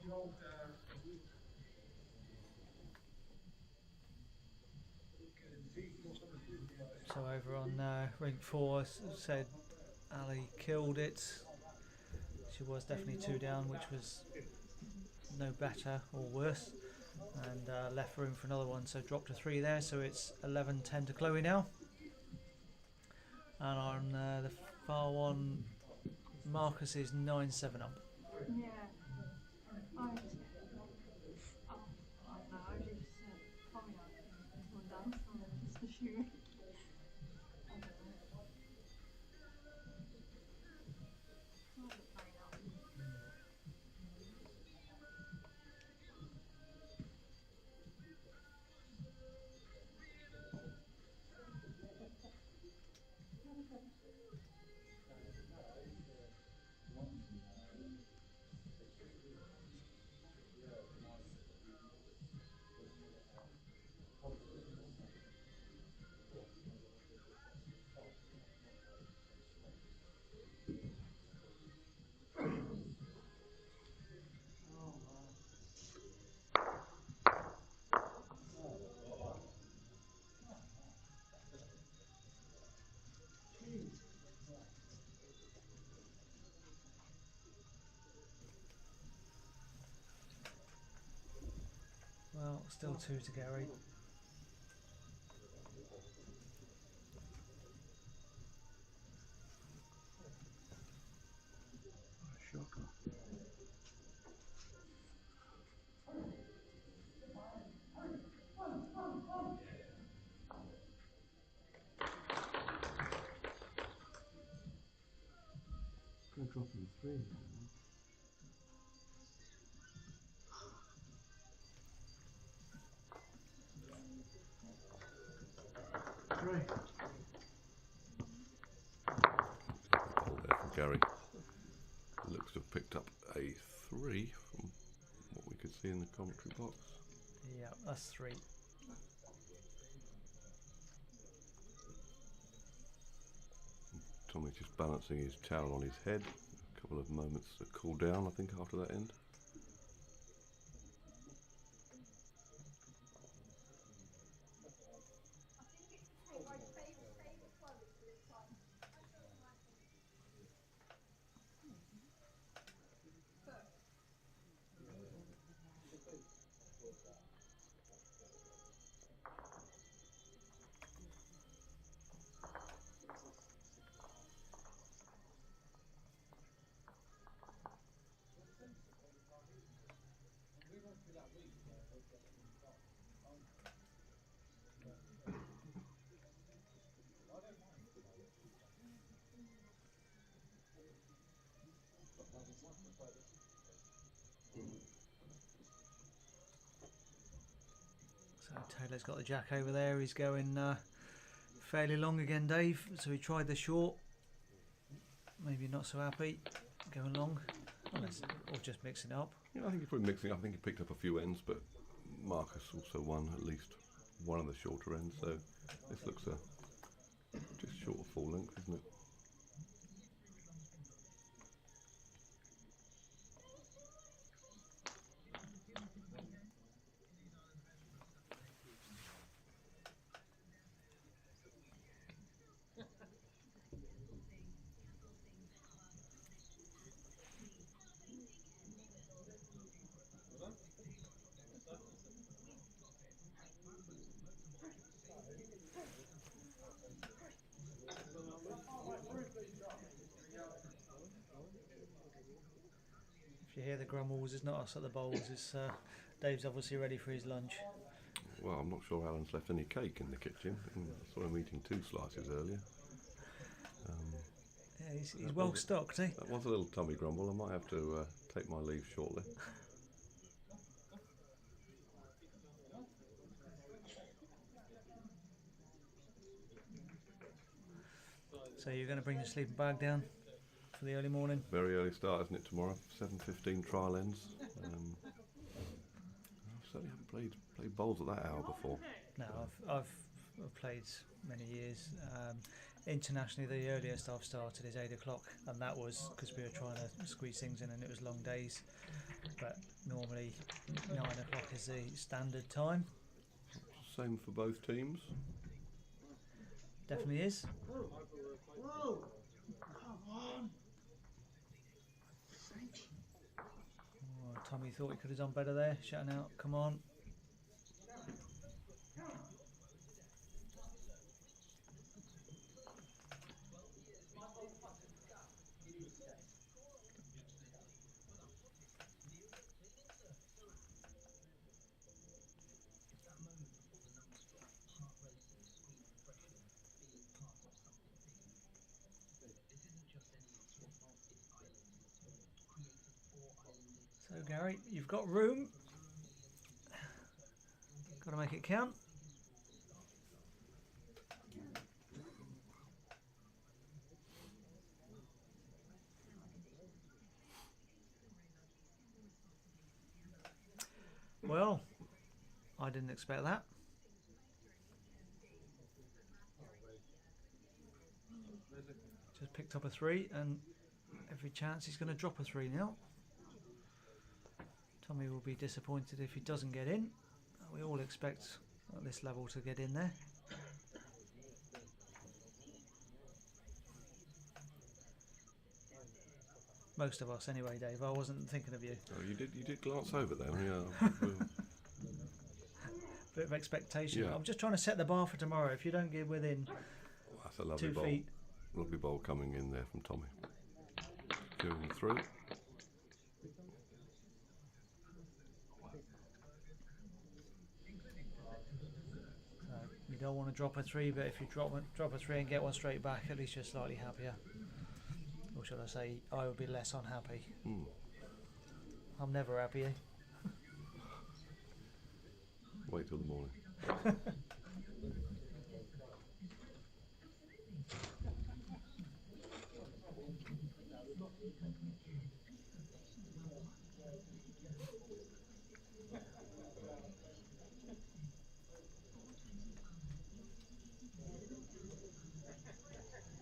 So over on ring 4, said Ali killed it. She was definitely 2 down, which was no better or worse, and left room for another one, so dropped to 3 there. So it's 11-10 to Chloe now. And on the far one, Marcus is 9-7 up. Yeah. I don't know. I just probably one down. So I'm just assuming. I don't know. Not very now. Well, still 2 to Gary. Going to drop him 3 now. Three. Ball there from Gary. Looks to have picked up a 3 from what we could see in the commentary box. Yeah, that's 3. Tommy's just balancing his towel on his head. A couple of moments to cool down, I think, after that end. So Taylor's got the jack over there. He's going fairly long again, Dave. So he tried the short. Maybe not so happy. Going long. Or just mixing it up. Yeah, I think he's probably mixing up. I think he picked up a few ends, but Marcus also won at least one of the shorter ends. So this looks just short of full length, isn't it? If you hear the grumbles, it's not us at the bowls. It's Dave's obviously ready for his lunch. Well, I'm not sure Alan's left any cake in the kitchen. I saw him eating 2 slices earlier. Yeah, he's well stocked, eh? That was a little tummy grumble. I might have to take my leave shortly. So you're going to bring your sleeping bag down for the early morning? Very early start, isn't it, tomorrow? 7:15 trial ends. I certainly haven't played bowls at that hour before. No, I've played many years. Internationally, the earliest I've started is 8 o'clock, and that was because we were trying to squeeze things in and it was long days. But normally 9 o'clock is the standard time. Same for both teams. Definitely is. Whoa! Come on! Oh, Tommy thought he could have done better there, shutting out, come on. So Gary, you've got room. Got to make it count. Well, I didn't expect that. Just picked up a 3 and every chance he's going to drop a 3 now. Tommy will be disappointed if he doesn't get in. We all expect at this level to get in there. Most of us anyway, Dave. I wasn't thinking of you. Oh, you did glance over there. Yeah. Bit of expectation. Yeah. I'm just trying to set the bar for tomorrow. If you don't get within That's a lovely 2 bowl. feet. Lovely bowl coming in there from Tommy. Going through. You don't want to drop a 3, but if you drop a 3 and get one straight back, at least you're slightly happier. We'll or should I say, I would be less unhappy. Hmm. I'm never happy. Eh? Wait till the morning.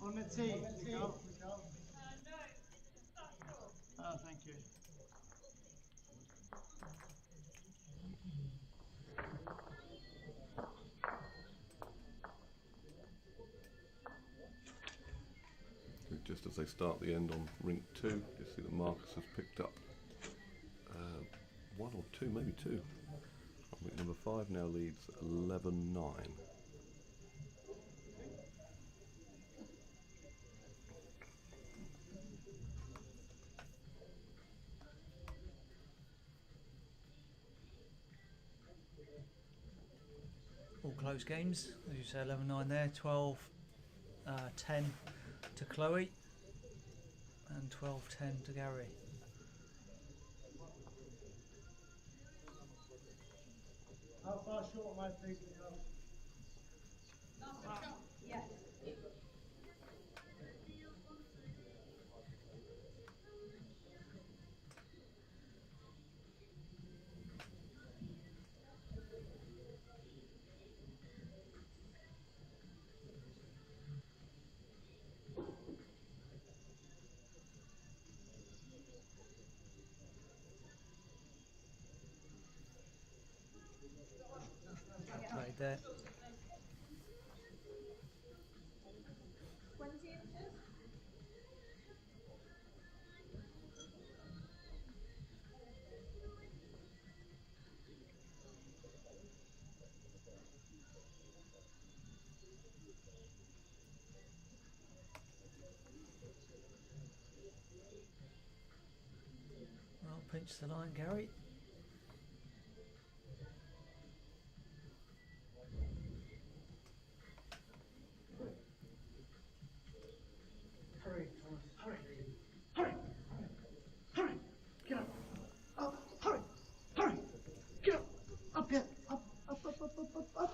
On the tee. Go. Oh, thank you. Just as they start the end on rink 2, you see that Marcus has picked up 1 or 2, maybe 2. Rink number 5 now leads 11-9. All close games, as you say, 11-9 there, 12-10 to Chloe, and 12-10 to Gary. How far short am I taking it off? Played there. 20 inches? Well, pinch the line, Gary. Hurry, Thomas, hurry. Hurry! Hurry! Get up! Up! Hurry! Hurry! Get up! Up here! Up! Up, up, up, up, up, up!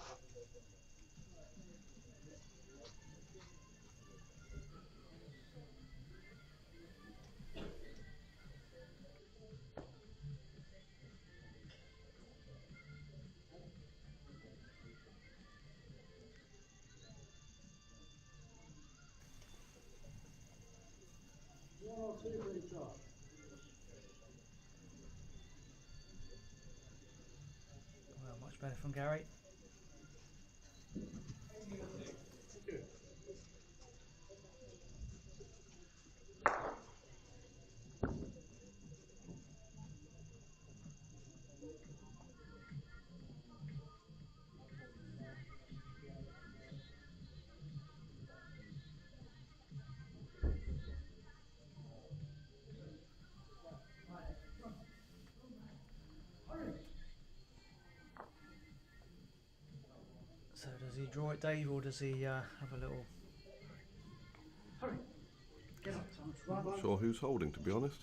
Well, great job. Well, much better from Gary. So does he draw it, Dave, or does he have a little... Hurry! Get up, Thomas. Run, Not run. sure who's holding, to be honest.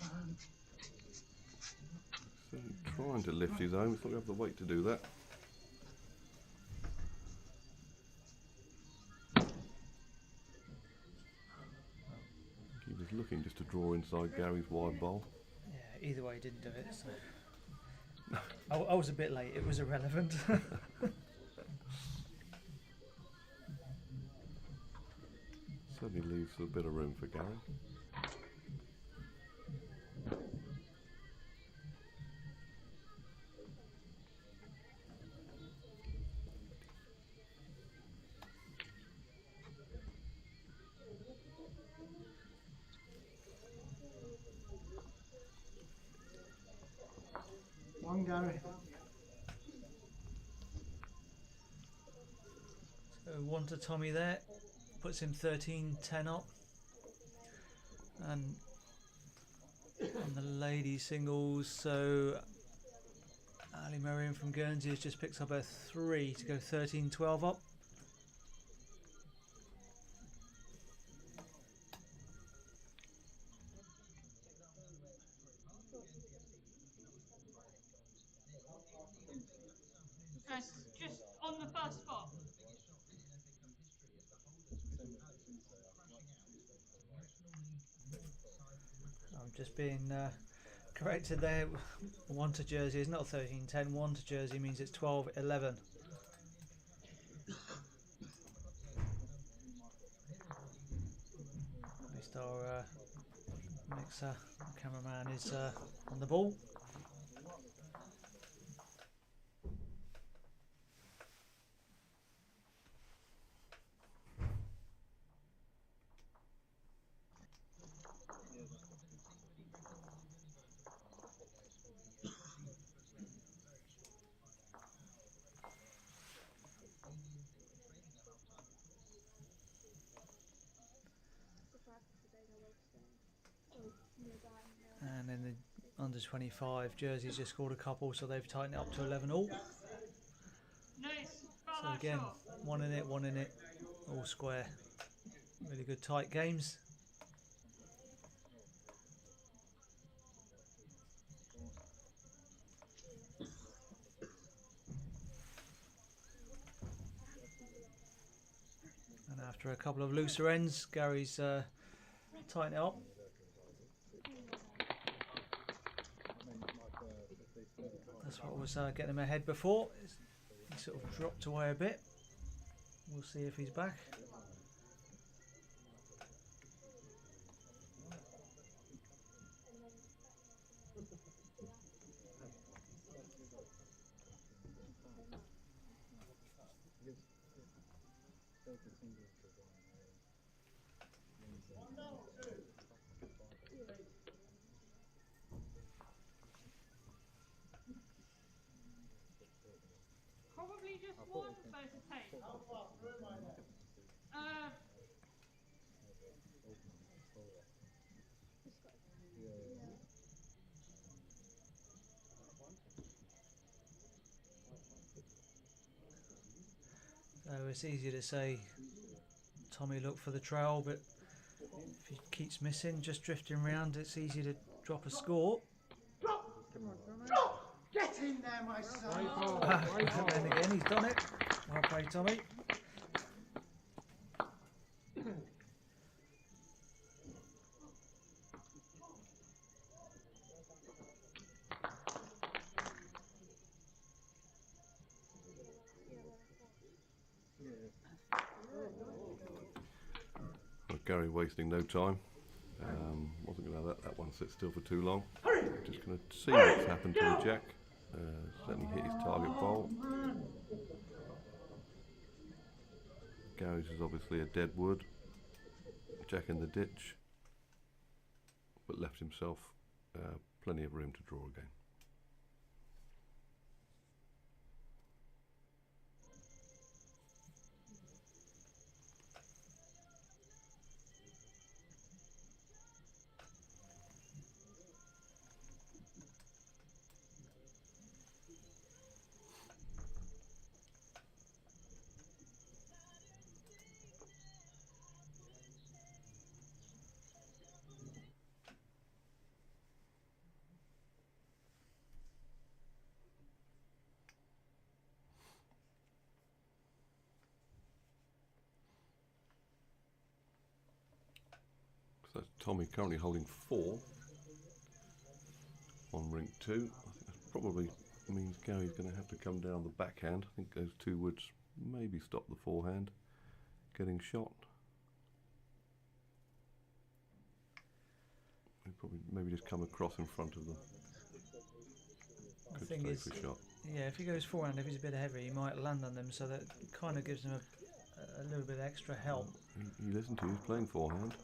Certainly trying to lift his own. He's not going to have the weight to do that. He was looking just to draw inside Gary's wide bowl. Yeah, either way he didn't do it, so... I was a bit late, it was irrelevant. Certainly leaves a bit of room for Gary. One, Gary. So 1 to Tommy there, puts him 13-10 up. And on the ladies singles, so Ali Merriam from Guernsey has just picked up a 3 to go 13-12 up. It's just on the first spot. I'm just being corrected there. 1 to Jersey is not 13-10. 1 to Jersey means it's 12-11. At least our mixer cameraman is on the ball. And in the under 25, Jersey's just scored a couple, so they've tightened it up to 11 all. Nice. So again, one in it, all square. Really good tight games. And after a couple of looser ends, Gary's tightened it up. That's what was getting him ahead before. He sort of dropped away a bit. We'll see if he's back. Probably just one, so it's a take. So it's easy to say Tommy look for the trail, but if he keeps missing, just drifting around, it's easy to drop a score. Get in there, my son! And then again, he's done it. Well played, Tommy. Well, Gary wasting no time. Wasn't going to let that one sit still for too long. Just going to see what's happened to the jack. Certainly hit his target bowl. Gary's is obviously a dead wood. Jack in the ditch, but left himself plenty of room to draw again. So that's Tommy currently holding 4 on rink 2. I think that probably means Gary's going to have to come down the backhand. I think those 2 woods maybe stop the forehand getting shot. He'd probably maybe just come across in front of them. The Could thing stay is, for shot. yeah, if he goes forehand, if he's a bit heavy, he might land on them, so that kind of gives him a little bit extra help. He listened to you, he's playing forehand.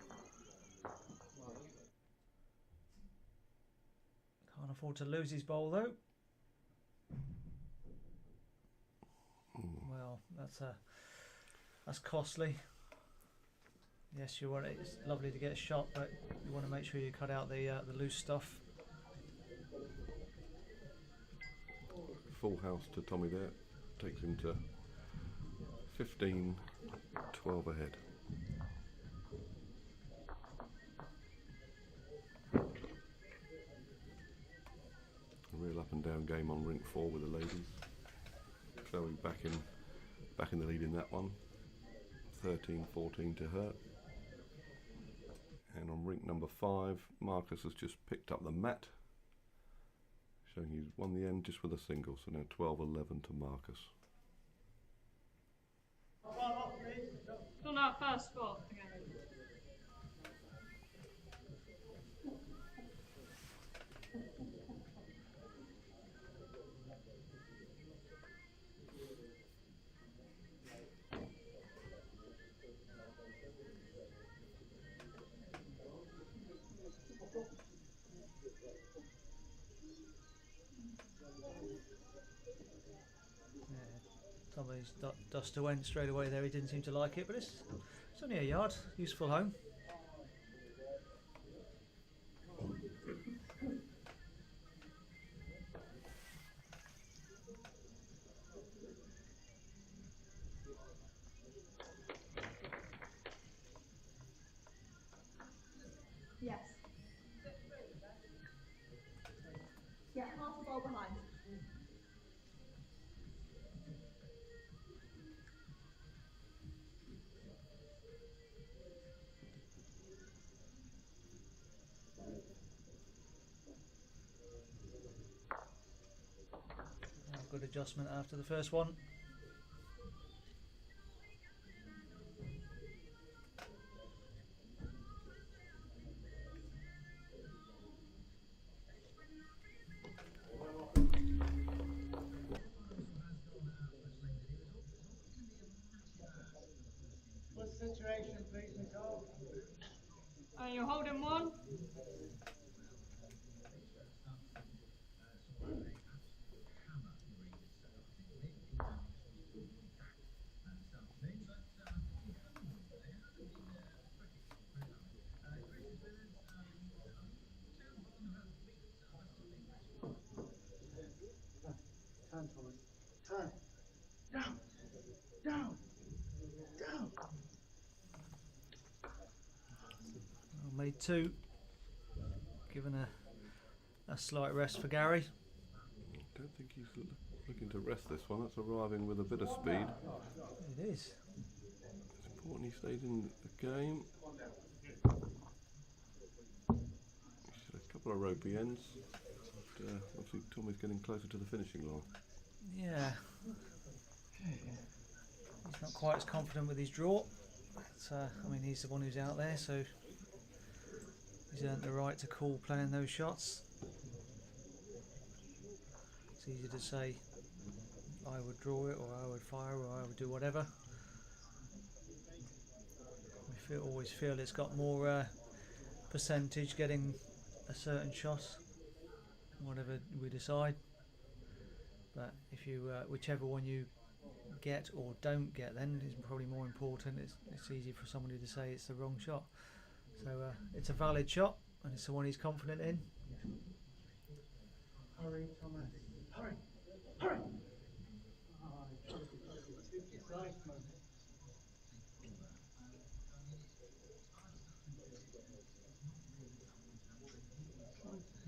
Can't afford to lose his bowl though. Well, that's costly. Yes, you want it. It's lovely to get a shot, but you want to make sure you cut out the loose stuff. Full house to Tommy there. Takes him to 15, 12 ahead. A real up and down game on rink 4 with the ladies. Chloe back in the lead in that one. 13-14 to her. And on rink number 5, Marcus has just picked up the mat, showing he's won the end just with a single. So now 12-11 to Marcus. On our first spot again. Somebody's duster went straight away there. He didn't seem to like it, but it's only a yard. Useful home. Yes. Yeah, half a ball behind. Good adjustment after the first one. What's the situation, please, Nicole? You're holding one. Turn, Thomas. Turn. Down. Down. Down. Well, made 2. Given a slight rest for Gary. I don't think he's looking to rest this one. That's arriving with a bit of speed. It is. It's important he stays in the game. He's had a couple of ropey ends. But, obviously Tommy's getting closer to the finishing line. Yeah. He's not quite as confident with his draw. But, I mean, he's the one who's out there, so he's earned the right to call playing those shots. It's easy to say I would draw it, or I would fire, or I would do whatever. We always feel it's got more percentage getting a certain shot, whatever we decide. But if you, whichever one you get or don't get, then is probably more important. It's easy for somebody to say it's the wrong shot. So it's a valid shot, and it's the one he's confident in. Hurry, Thomas. Hurry. Hurry. Right, man.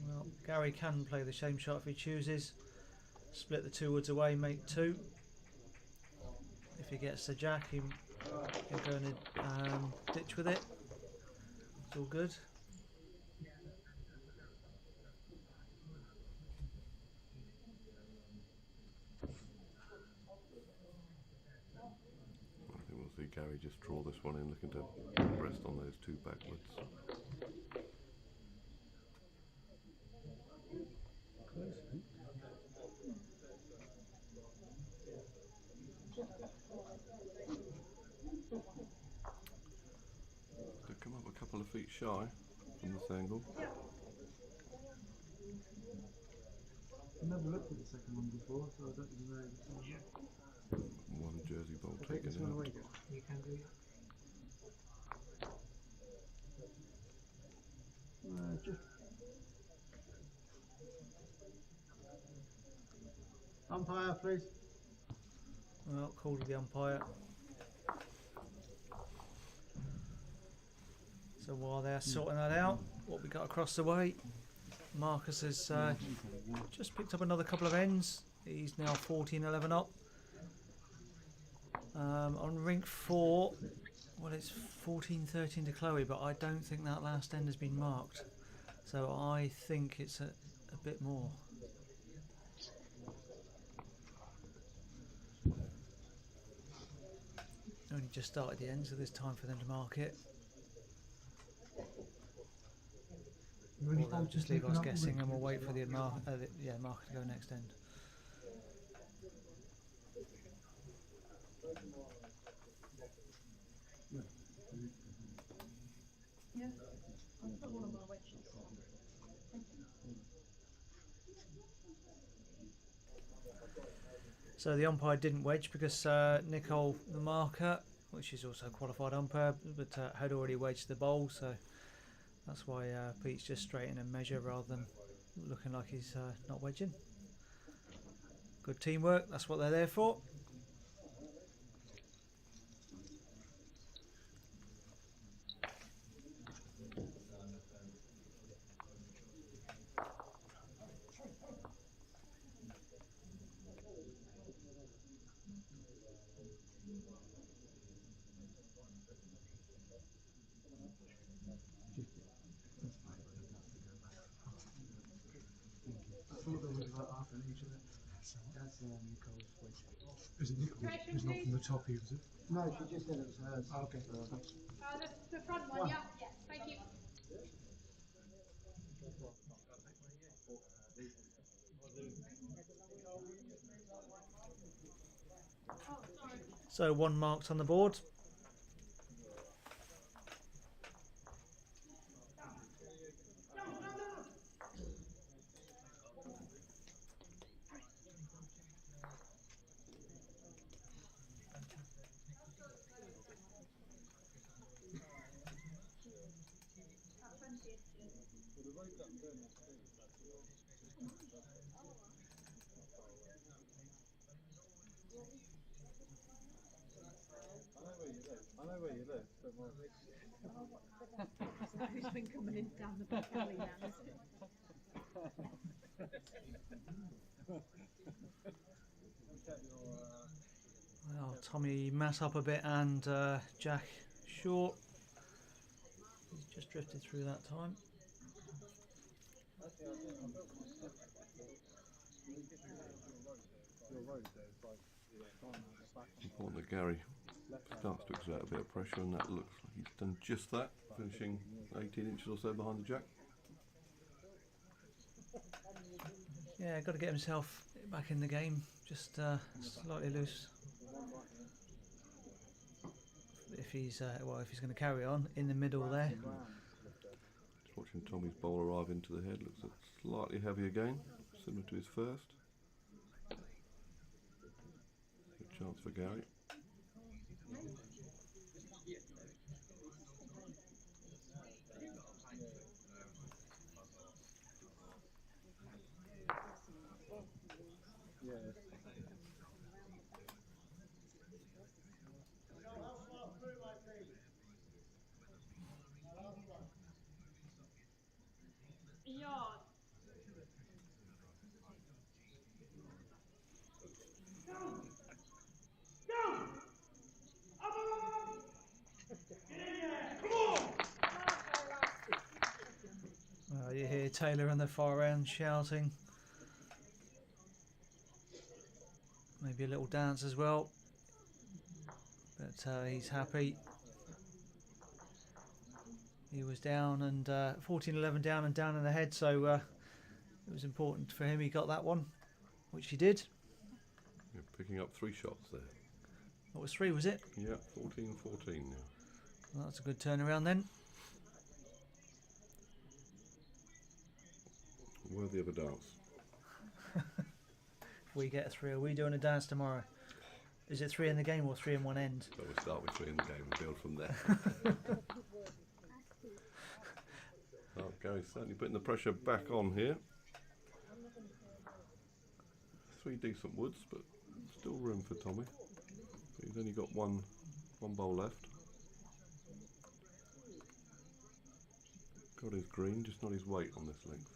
Well, Gary can play the same shot if he chooses. Split the 2 woods away, make 2. If he gets the jack, he'll go and ditch with it. It's all good. I think we'll see Gary just draw this one in, looking to rest on those 2 backwards. To come up a couple of feet shy from this angle. I've never looked at the second one before, so I don't even know. One Jersey bolt I'll take taken this one out. away, Gary. You can do that. Just umpire, please. Well, call to the umpire. So while they're sorting that out, what we got across the way, Marcus has just picked up another couple of ends. He's now 14-11 up. On rink 4, well, it's 14-13 to Chloe, but I don't think that last end has been marked. So I think it's a bit more. Only just started the end, so there's time for them to mark it. Or they'll just leave us guessing, and we'll wait for the marker to go next end. Yeah, I'll put one of my wedges. So the umpire didn't wedge because Nicole, the marker, which is also a qualified umpire, but had already wedged the bowl, so that's why Pete's just straighten and measure rather than looking like he's not wedging. Good teamwork, that's what they're there for. I thought there was like half an inch of it. That's Nicole's wedge. Is it Nicole? It's not from the top, was it? No, she just said it was hers. Oh, okay. The front one, yeah. Yes, thank you. So 1 marked on the board. Who's been coming in down the back alley now? Well, Tommy mass up a bit and Jack short. He's just drifted through that time. Important that Gary starts to exert a bit of pressure, and that looks like he's done just that, finishing 18 inches or so behind the Jack. Yeah, got to get himself back in the game, just slightly loose. If he's if he's going to carry on in the middle there. Just watching Tommy's bowl arrive into the head, looks slightly heavy again, similar to his first. Good chance for Gary. Yard. You hear Taylor on the far end shouting. Maybe a little dance as well. But he's happy. He was down and 14-11 down and down in the head, so it was important for him. He got that one, which he did. You're picking up 3 shots there. What was 3, was it? Yeah, 14-14 now. Well, that's a good turnaround then. Worthy of a dance. If we get a 3, are we doing a dance tomorrow? Is it 3 in the game or 3 in one end? So we'll start with 3 in the game and build from there. Oh, Gary's certainly putting the pressure back on here. 3 decent woods, but still room for Tommy. He's only got one bowl left. Got his green, just not his weight on this length.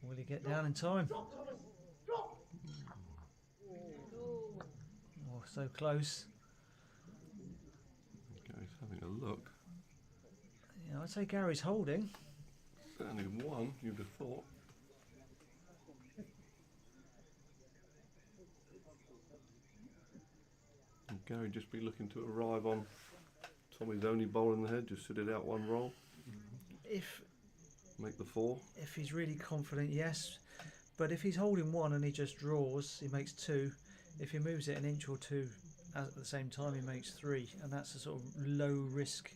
Will he get down in time? Drop, Thomas! Drop! Oh, so close. Gary's having a look. Yeah, I'd say Gary's holding. Certainly one, you'd have thought. And Gary just be looking to arrive on Tommy's only bowl in the head, just sit it out one roll, If make the 4. if he's really confident, yes. But if he's holding 1 and he just draws, he makes 2. If he moves it an inch or 2 at the same time, he makes 3, and that's a sort of low risk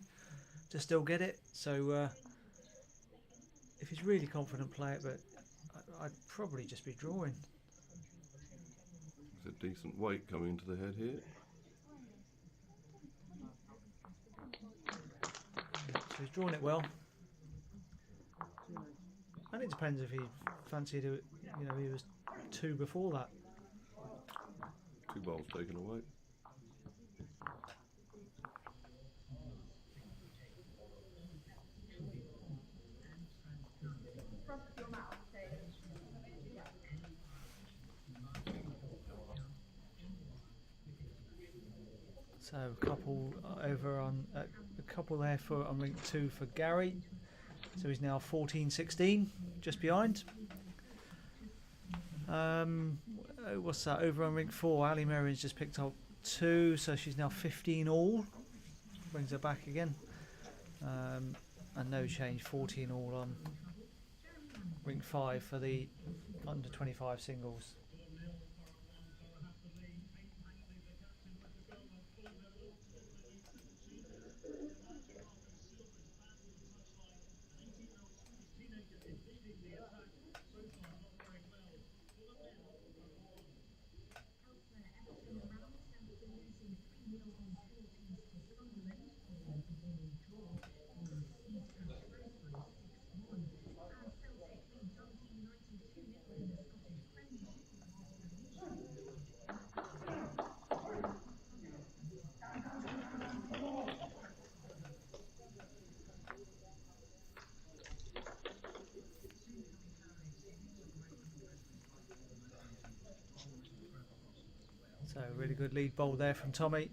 to still get it. So if he's really confident, play it. But I'd probably just be drawing. It's a decent weight coming into the head here. So he's drawn it well. And it depends if he fancied it. You know, he was 2 before that. 2 bowls taken away. So a couple over on a couple there for on ring 2 for Gary. So he's now 14-16, just behind. What's that? Over on ring 4, Ali Merrian's just picked up 2, so she's now 15 all. Brings her back again. And no change, 14 all on ring 5 for the under 25 singles. So really good lead bowl there from Tommy.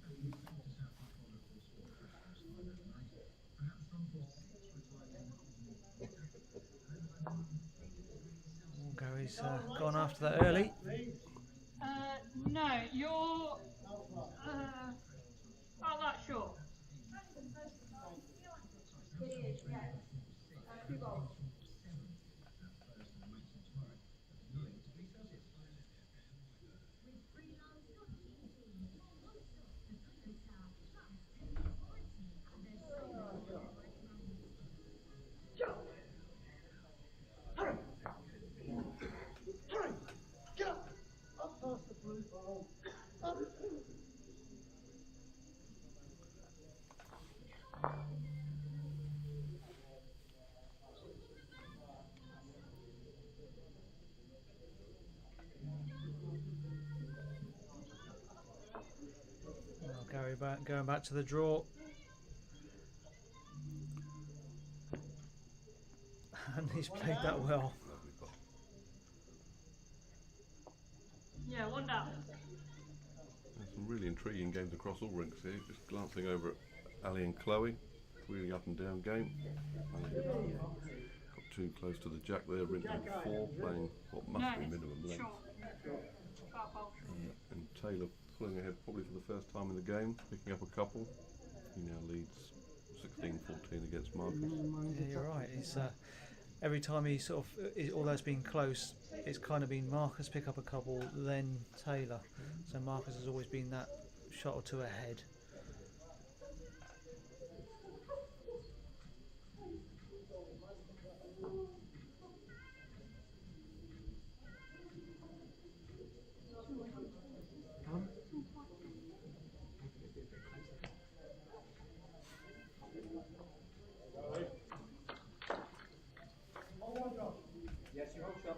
Gary's gone after that early. No, you're. Not that short. Hurry! Hurry! Get up! Up past the blue ball. Up! Well, Gary going back to the draw. And he's played that well. Lovely bowl. Yeah, 1 down. There's some really intriguing games across all rinks here. Just glancing over at Ali and Chloe. Really up and down game. Ali got too close to the jack there, rink number 4, playing what must be minimum length. Short. Fat ball. And Taylor pulling ahead probably for the first time in the game, picking up a couple. He now leads 16-14 against Marcus. Yeah, you're right. It's every time he sort of, although it's been close, it's kind of been Marcus pick up a couple, then Taylor. So Marcus has always been that shot or 2 ahead. Yes, you hope so.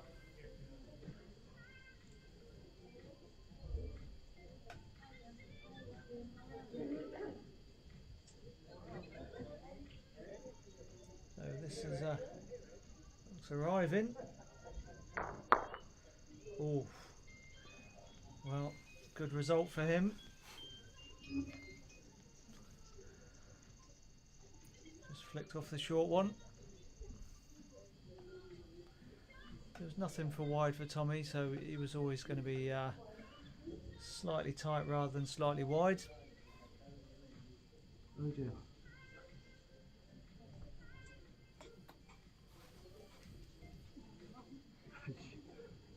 So this is arriving. Oh, well, good result for him. Just flicked off the short one. There was nothing for wide for Tommy, so he was always going to be slightly tight rather than slightly wide. Oh dear.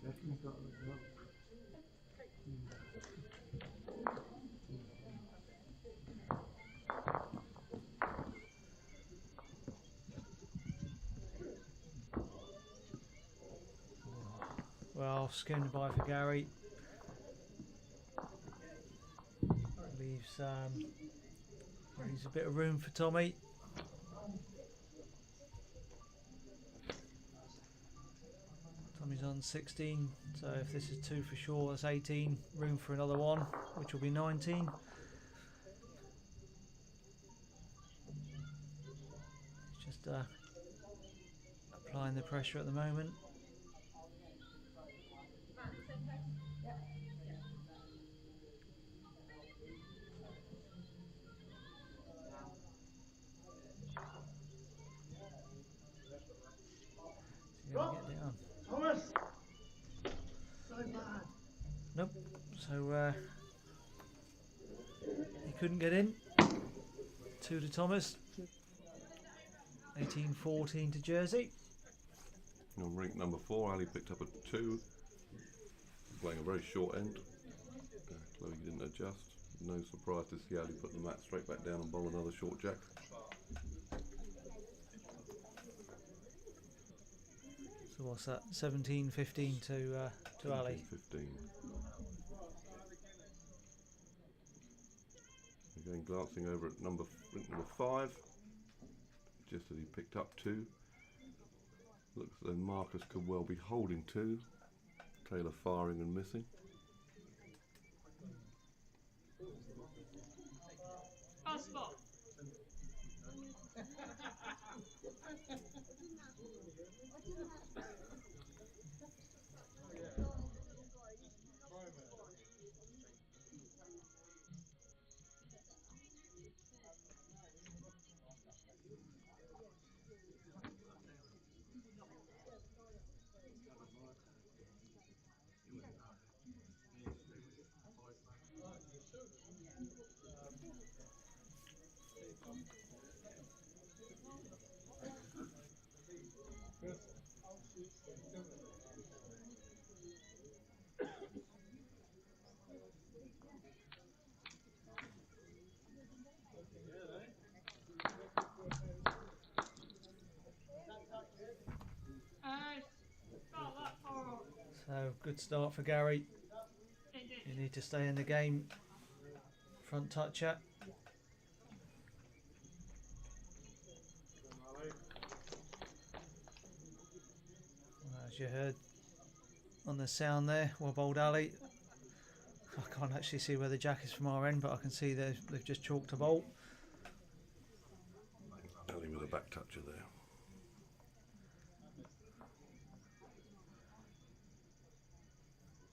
Definitely got a result. Well, skimmed by for Gary. Leaves a bit of room for Tommy. Tommy's on 16, so if this is 2 for sure, that's 18. Room for another one, which will be 19. It's just applying the pressure at the moment. See how we get down. Thomas! So bad. Nope. So he couldn't get in. 2 to Thomas. 18-14 to Jersey. On rink number 4, Ali picked up a 2, playing a very short end. Chloe didn't adjust. No surprise to see Ali put the mat straight back down and bowl another short jack. So what's that? 17-15 to Ali. 15. Again, glancing over at rink number 5, just as he picked up 2. Looks as though Marcus could well be holding 2. Taylor firing and missing. First spot. So good start for Gary. You need to stay in the game. Front toucher. As you heard on the sound there, well bowled Ali. I can't actually see where the jack is from our end, but I can see they've just chalked a bolt. Ali with a back toucher there.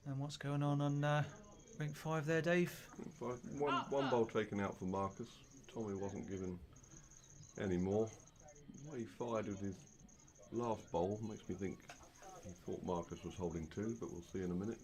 And what's going on rink 5 there, Dave? One bowl taken out for Marcus. Tommy wasn't given any more. The way he fired with his last bowl makes me think he thought Marcus was holding 2, but we'll see in a minute.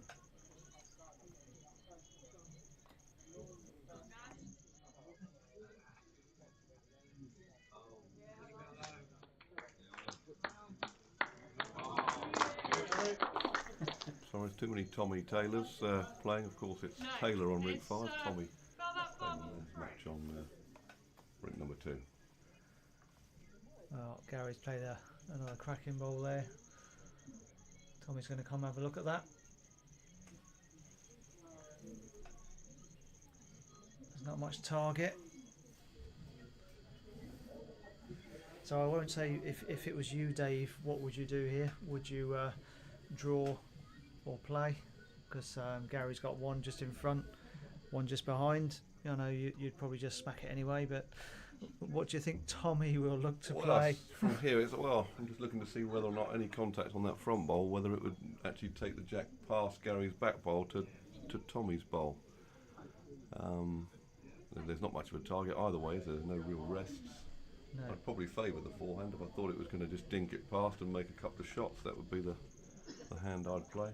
So there's too many Tommy Taylors playing. Of course, it's Taylor on rink 5, Tommy match on rink number 2. Well, Gary's played another cracking bowl there. Tommy's going to come have a look at that. There's not much target. So I won't say if it was you, Dave, what would you do here? Would you draw or play? Because Gary's got one just in front, one just behind. I know you'd probably just smack it anyway, but What do you think Tommy will look to Well, play? from here, I'm just looking to see whether or not any contact on that front bowl, whether it would actually take the jack past Gary's back bowl to Tommy's bowl. There's not much of a target either way, so there's no real rests. No. I'd probably favour the forehand if I thought it was going to just dink it past and make a couple of shots. That would be the hand I'd play.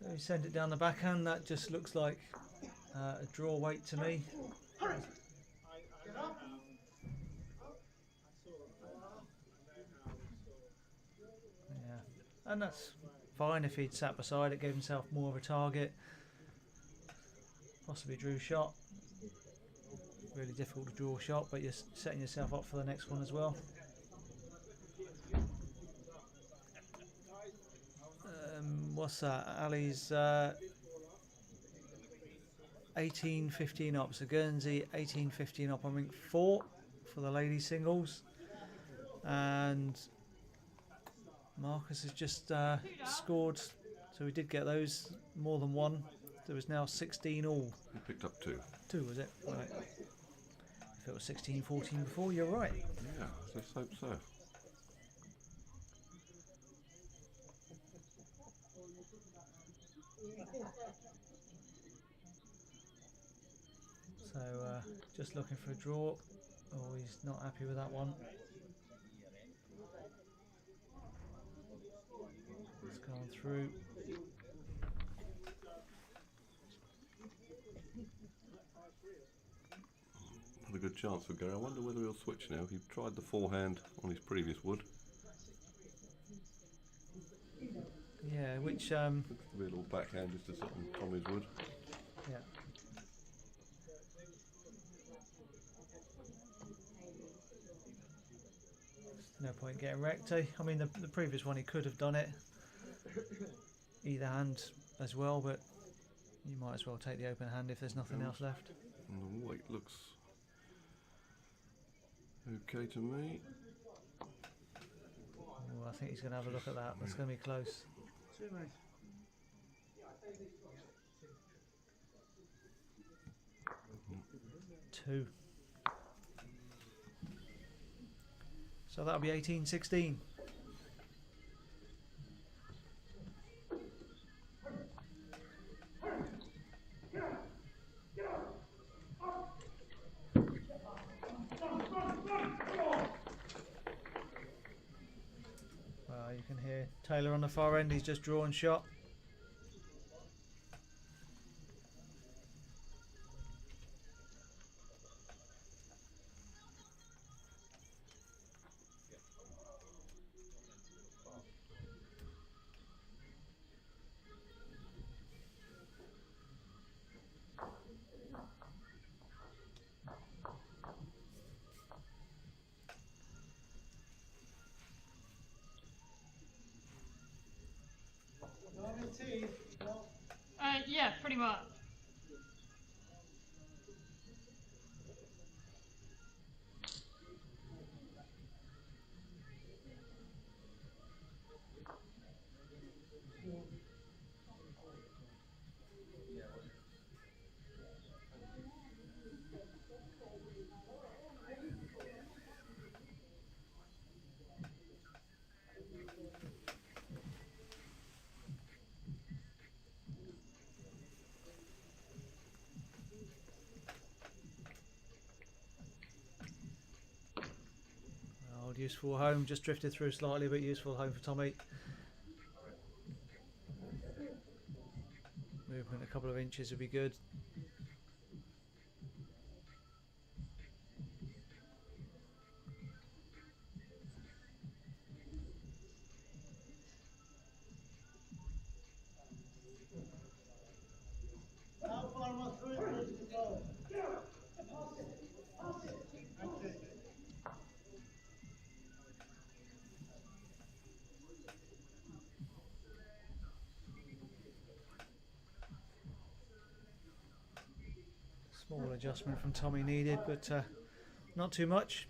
So you send it down the backhand. That just looks like a draw weight to me. Yeah, and that's fine if he'd sat beside it, gave himself more of a target. Possibly drew shot. Really difficult to draw a shot, but you're setting yourself up for the next one as well. What's that? Ali's 18-15 up. So Guernsey 18-15 up on rink 4 for the ladies singles. And Marcus has just scored. So we did get those, more than one. There was now 16 all. He picked up 2. 2 was it? Right. If it was 16-14 before, you're right. Yeah, let's hope so. So just looking for a draw. Oh, he's not happy with that one. It's gone through. Not a good chance for Gary. I wonder whether he'll switch now. He tried the forehand on his previous wood. Yeah, which Looks to be a little backhand just to sit on Tommy's wood. yeah. No point getting wrecked. Eh? I mean, the previous one he could have done it either hand as well, but you might as well take the open hand if there's nothing else left. And the weight looks okay to me. Oh, I think he's going to have a look at that. That's going to be close. 2. So that'll be 18-16. Well, you can hear Taylor on the far end. He's just drawn shot. Yeah, pretty much. Useful home, just drifted through slightly, but useful home for Tommy. Movement a couple of inches would be good. How far must we go? Small adjustment from Tommy needed, but not too much.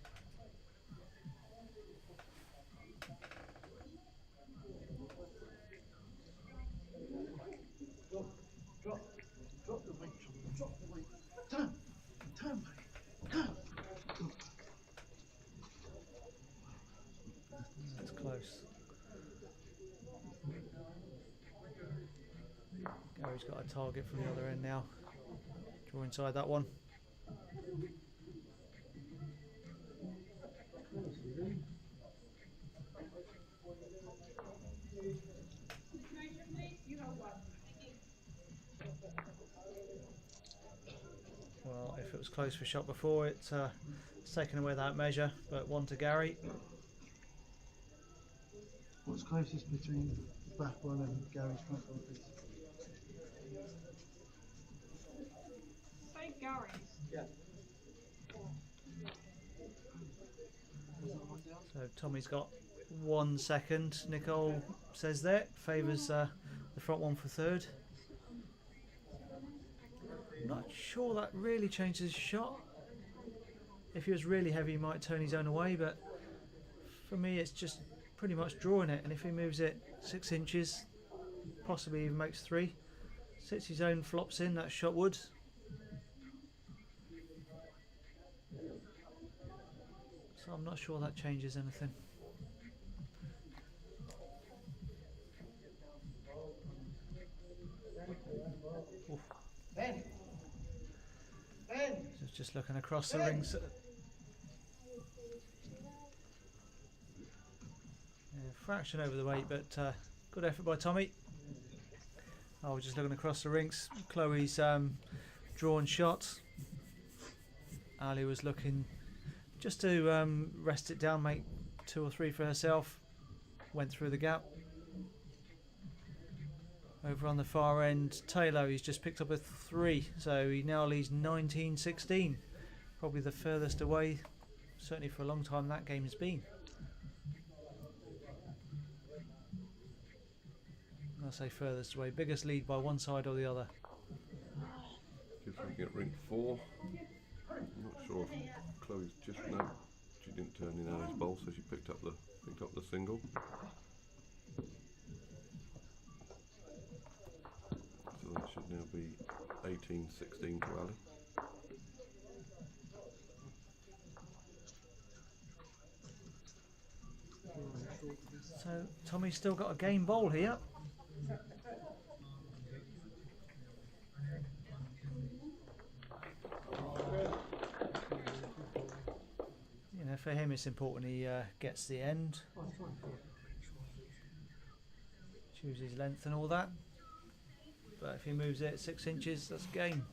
Gary's got a target from the other end now. Draw inside that one. Well, if it was close for shot before, it's taken away that measure, but one to Gary. What's closest between the back one and Gary's front one, please? Say Gary's. Yeah. So Tommy's got 1 second. Nicole says there, favours the front one for third. Not sure that really changes his shot. If he was really heavy, he might turn his own away, but for me, it's just pretty much drawing it. And if he moves it 6 inches, possibly even makes 3, sits his own, flops in, that shot would. So I'm not sure that changes anything. Oof. Ben! Ben! Just looking across the rings. Fraction over the weight, but good effort by Tommy. I was just looking across the rings. Chloe's drawn shot. Ali was looking just to rest it down, make 2 or 3 for herself. Went through the gap. Over on the far end, Taylor, he's just picked up a 3, so he now leads 19-16. Probably the furthest away, certainly for a long time, that game has been. I say furthest away, biggest lead by one side or the other. Just looking at ring 4. I'm not sure if Chloe's just she didn't turn in Ali's bowl, so she picked up the single. So that should now be 18-16 to Ali. So Tommy's still got a game bowl here. You know, for him it's important he gets the end, chooses his length and all that. But if he moves it 6 inches, that's game.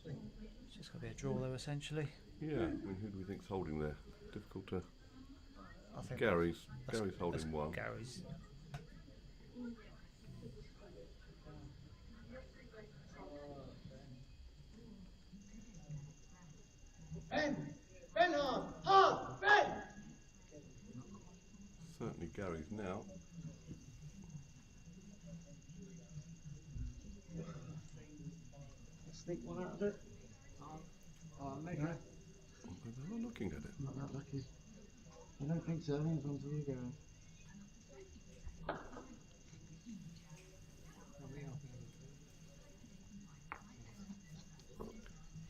It's just got to be a draw though, essentially. Yeah, I mean, who do we think's holding there? Difficult to. I think Gary's that's holding one. Gary's. Ben! Ben hard! Hard! Ben! Certainly Gary's now. Sneak one out of it. Maybe. No, I'm not looking at it. not that lucky. I don't think so. I think it's on to you, Gary.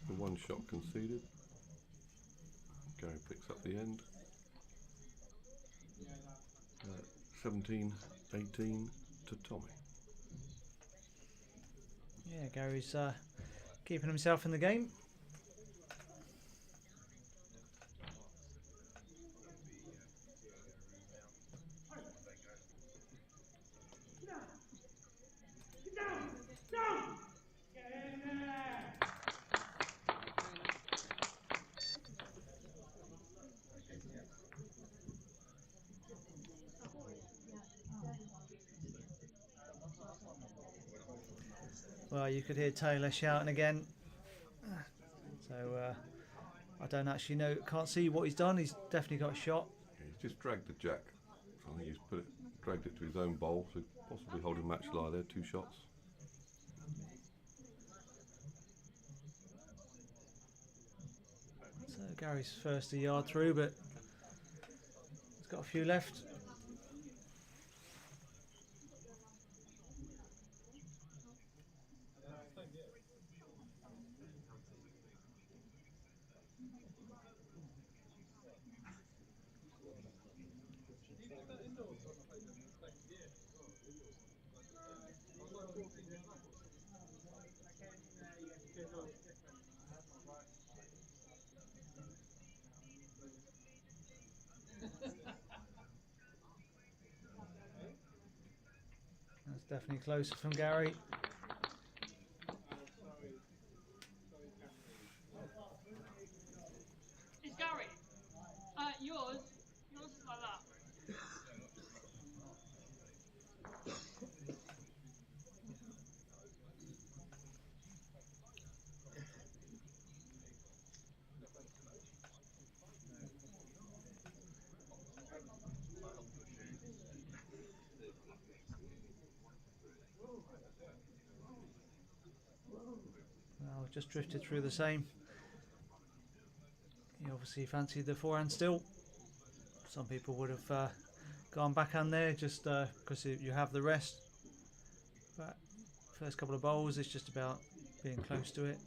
The 1 shot conceded. Gary picks up the end. 17-18 to Tommy. Yeah, Gary's keeping himself in the game. Well, you could hear Taylor shouting again. So I don't actually know, can't see what he's done. He's definitely got a shot. Yeah, he's just dragged the jack. So I think he's dragged it to his own bowl, so possibly holding match lie there. 2 shots. So Gary's first a yard through, but he's got a few left. Definitely closer from Gary. It's Gary. Yours. Yours is like that. Well, just drifted through the same. He obviously fancied the forehand still. Some people would have gone backhand there just because you have the rest. But first couple of bowls, it's just about being close to it.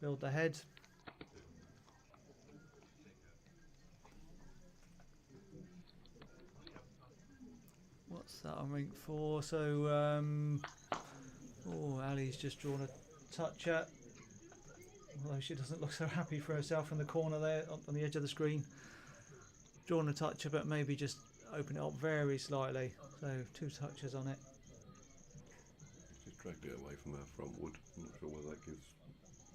Build the head. What's that on rink 4? So, Ali's just drawn a toucher. Although she doesn't look so happy for herself in the corner there on the edge of the screen. Drawn a toucher, but maybe just open it up very slightly. So 2 touches on it. Just dragged it away from her front wood. I'm not sure whether that gives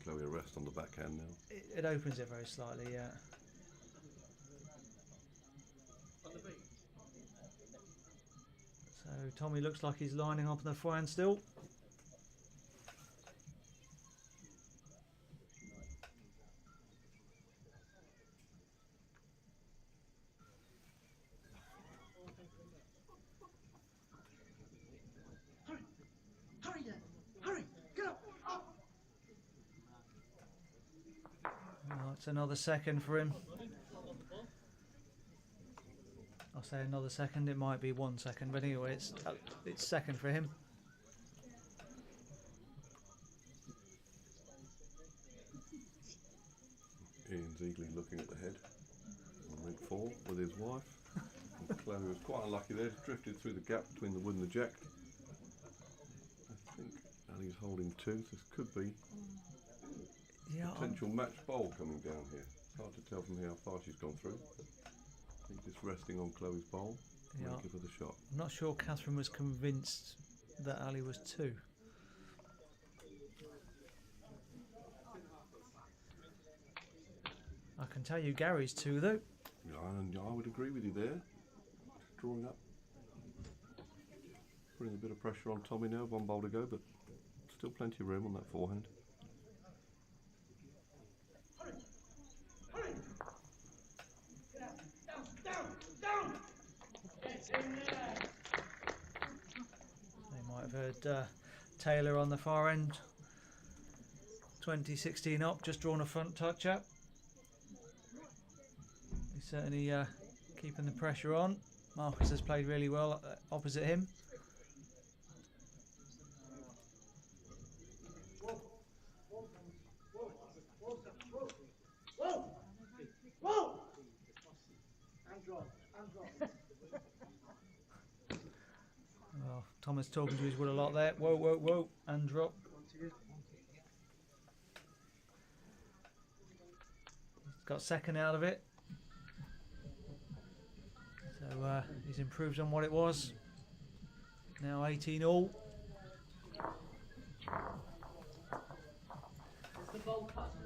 Chloe a rest on the backhand now. It opens it very slightly, yeah. So Tommy looks like he's lining up on the forehand still. Hurry then! Hurry! Get up! Up! Well, it's another second for him. I'll say another second, it might be 1 second, but anyway, it's second for him. Ian Zeagley looking at the head on rink 4 with his wife. And Chloe was quite unlucky there, drifted through the gap between the wood and the jack. I think Ali's holding 2, so this could be Yeah, potential match bowl coming down here. It's hard to tell from here how far she's gone through. I think just resting on Chloe's bowl. Yeah. Might give her the shot. I'm not sure Catherine was convinced that Ali was 2. I can tell you Gary's 2 though. Yeah, and I would agree with you there. Drawing up. Putting a bit of pressure on Tommy now, 1 bowl to go, but still plenty of room on that forehand. Hurry! Hurry! Get out! Down! Down! Down! Get in there! They might have heard Taylor on the far end. 2016 up, just drawn a front touch up. He's certainly keeping the pressure on. Marcus has played really well opposite him. Whoa! Whoa! And drop. And drop. Well, Thomas talking to his wood a lot there. Whoa, whoa, whoa, and drop. He's got second out of it. So he's improved on what it was. Now 18 all. The bowl cuts.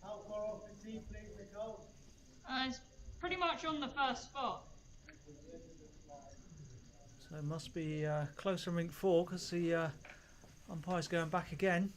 How far off the tee, please, Nicole? It's pretty much on the first spot. So it must be close on rink 4 because the umpire's going back again.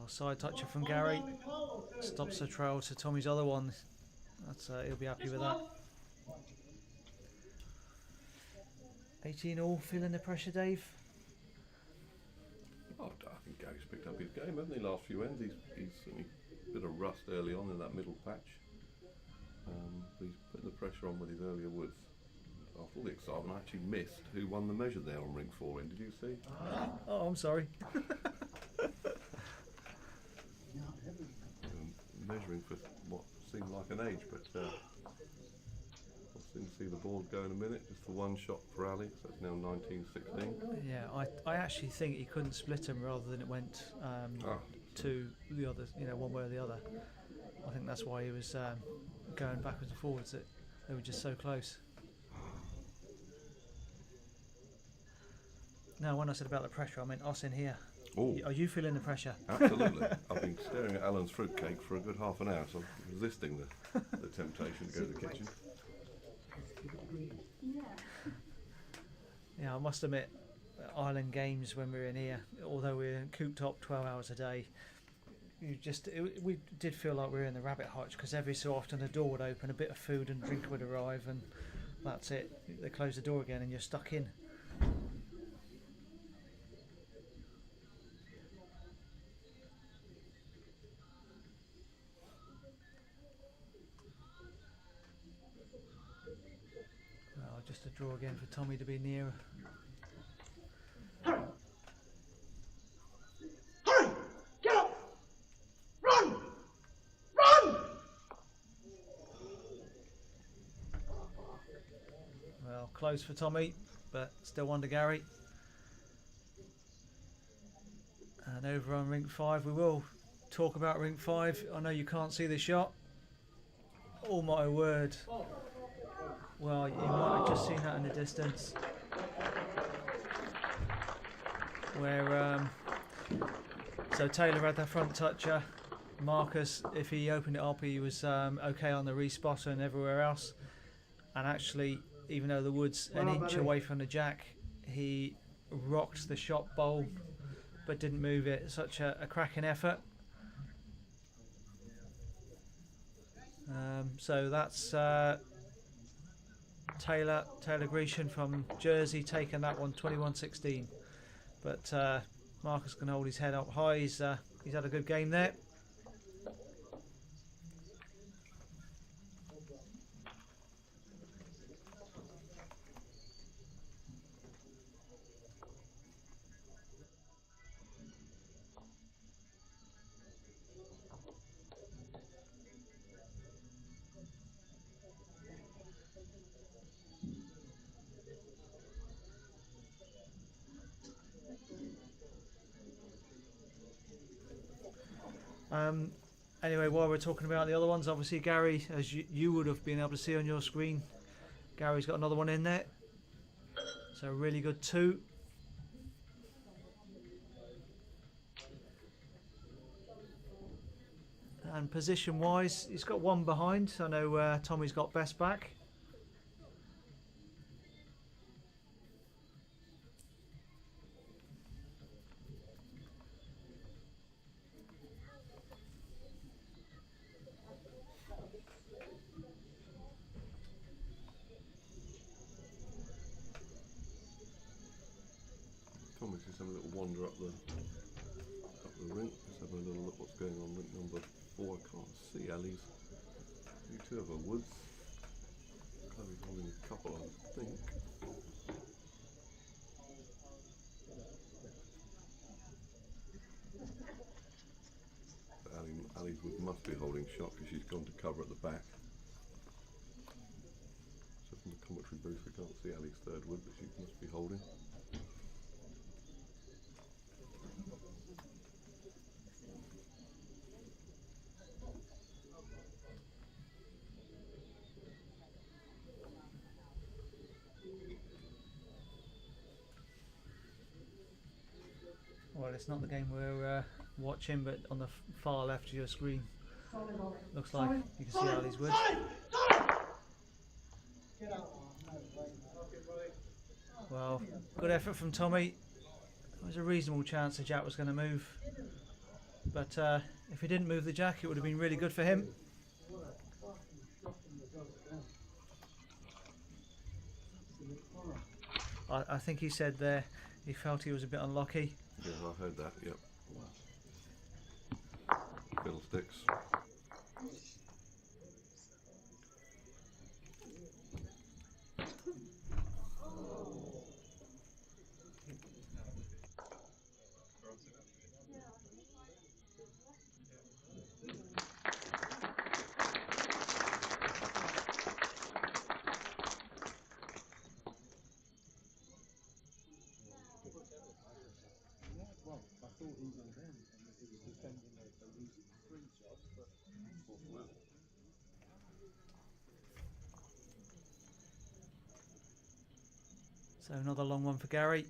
Well, side toucher from Gary. Stops the trail to Tommy's other one. That's he'll be happy This with one. that. 18 all, feeling the pressure, Dave? Oh, I think Gary's picked up his game, hasn't he? Last few ends, he's certainly a bit of rust early on in that middle patch. But he's putting the pressure on with his earlier woods. After all the excitement, I actually missed who won the measure there on ring 4 end. Did you see? Oh, I'm sorry. Measuring for what seemed like an age, but I'll soon see the board go in a minute. Just the one shot for Ali, so it's now 19-16. Yeah, I actually think he couldn't split them rather than it went to the other, one way or the other. I think that's why he was going backwards and forwards. That they were just so close. Now, when I said about the pressure, I meant us in here. Oh, Are you feeling the pressure? absolutely. I've been staring at Alan's fruitcake for a good half an hour, so I'm resisting the temptation to go to the kitchen. Yeah. Yeah, I must admit, Island Games when we were in here, although we were cooped up 12 hours a day, we did feel like we were in the rabbit hutch, because every so often the door would open, a bit of food and drink would arrive, and that's it. They close the door again and you're stuck in. Well, just a draw again for Tommy to be nearer. Hurry! Hurry! Get up! Run! Run! Well, close for Tommy, but still one to Gary. And over on rink 5, we will talk about rink 5. I know you can't see the shot. Oh my word. Well, you might have just seen that in the distance. Where, so Taylor had that front toucher. Marcus, if he opened it up, he was okay on the respotter and everywhere else. And actually, even though the wood's an inch away from the jack, he rocked the shot bowl but didn't move it. Such a cracking effort. So that's Taylor Grecian from Jersey taking that one 21-16. But Marcus can hold his head up high. He's had a good game there. Anyway, while we're talking about the other ones, obviously Gary, as you would have been able to see on your screen, Gary's got another one in there. So a really good 2. And position-wise, he's got one behind. I know Tommy's got best back. Tommy's just having a little wander up the rink. Just having a little look what's going on rink number 4. I can't see Ali's. You two have a woods. Chloe's holding a couple, I think. But Ali's wood must be holding shot because she's gone to cover at the back. So from the commentary booth we can't see Ali's third wood, but she must be holding. Well, it's not the game we're watching, but on the far left of your screen, looks like you can see Ali's woods. Well, good effort from Tommy. There was a reasonable chance the jack was going to move. But if he didn't move the jack, it would have been really good for him. What a fucking shocking result again. Absolute horror. I think he said there he felt he was a bit unlucky. Yeah, I heard that. Yep. Fiddlesticks. So another long one for Gary.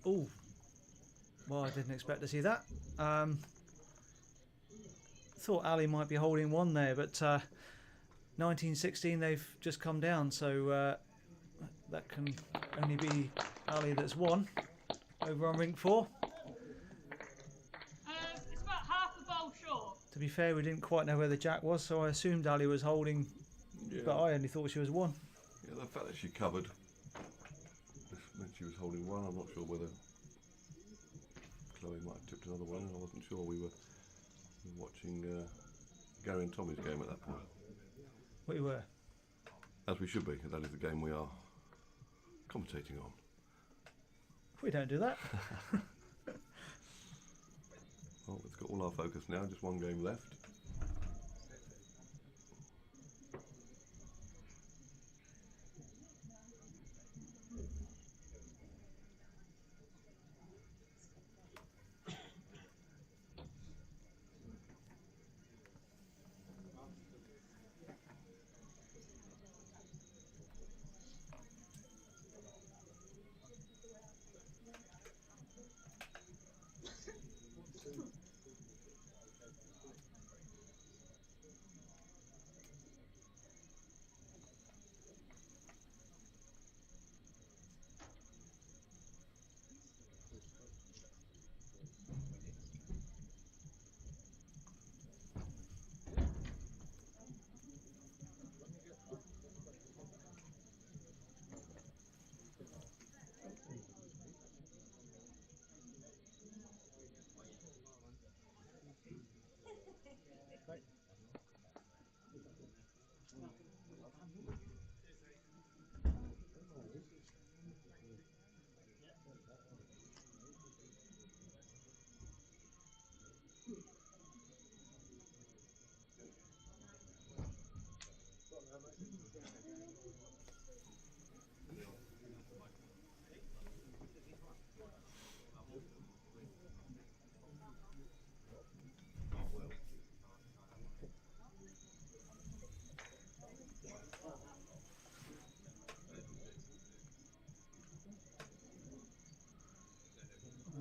Oh, well, I didn't expect to see that. Thought Ali might be holding one there, but 1916 they've just come down, so that can only be Ali that's won over on rink 4. It's about half a bowl short. To be fair, we didn't quite know where the jack was, so I assumed Ali was holding, Yeah. but I only thought she was 1. Yeah, the fact that she covered meant she was holding 1. I'm not sure whether Chloe might have tipped another one. I wasn't sure. We were watching Gary and Tommy's game at that point. We were. As we should be. That is the game we are commentating on. We don't do that. Well, it's got all our focus now. Just one game left.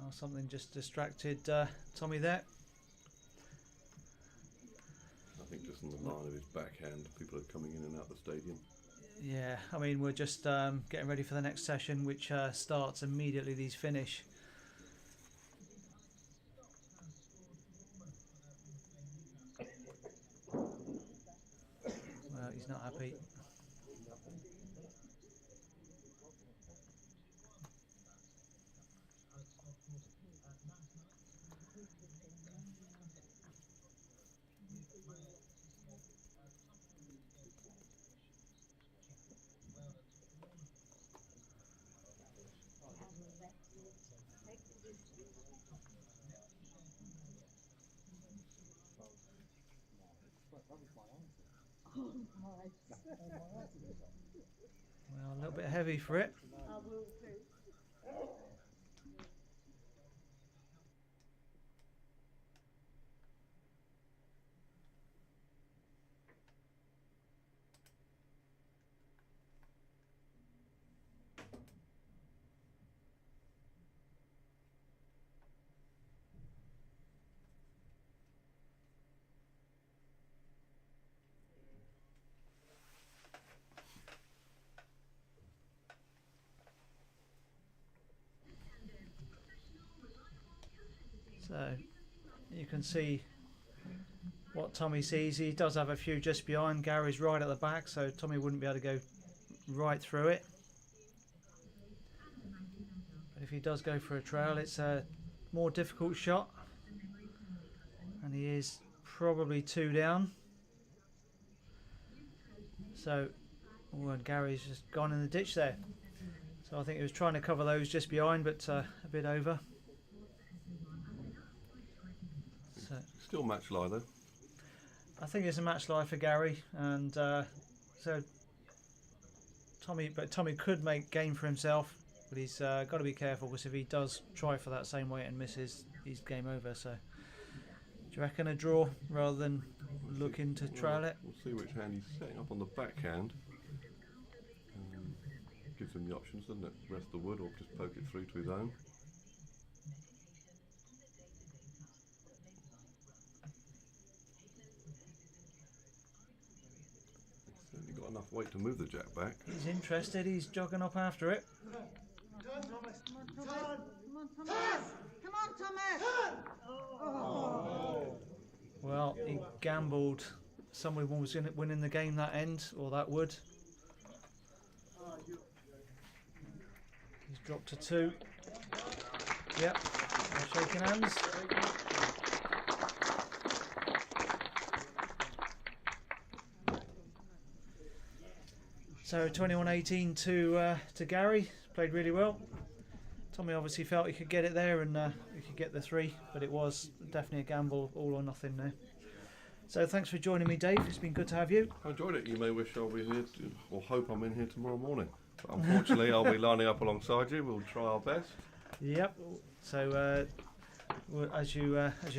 Oh, something just distracted Tommy there. I think just on the line of his backhand, people are coming in and out the stadium. Yeah, I mean, we're just getting ready for the next session, which starts immediately these finish. Well, he's not happy. Well, a little bit heavy for it. So you can see what Tommy sees. He does have a few just behind. Gary's right at the back, so Tommy wouldn't be able to go right through it. But if he does go for a trail, it's a more difficult shot, and he is probably 2 down. So, oh, and Gary's just gone in the ditch there. So I think he was trying to cover those just behind, but a bit over. So Still match lie though. I think it's a match live for Gary, and so Tommy could make game for himself, but he's got to be careful, because if he does try for that same weight and misses, he's game over. So do you reckon a draw rather than looking to trail it? We'll see which hand he's setting up on the backhand. Gives him the options, doesn't it? Rest the wood or just poke it through to his own. He's certainly got enough weight to move the jack back. He's interested. He's jogging up after it. Turn, Thomas. Come on, Thomas. Turn. Come on, Thomas. Come on, Thomas. Oh. Well, he gambled. Someone was winning the game that end, or that would. He's dropped to 2. Yep, they're shaking hands. So 21-18 to Gary. Played really well. Tommy obviously felt he could get it there, and he could get the 3, but it was definitely a gamble, all or nothing there. So thanks for joining me, Dave. It's been good to have you. I enjoyed it. You may wish I'll be here, or hope I'm in here tomorrow morning. But unfortunately, I'll be lining up alongside you. We'll try our best. Yep. So as you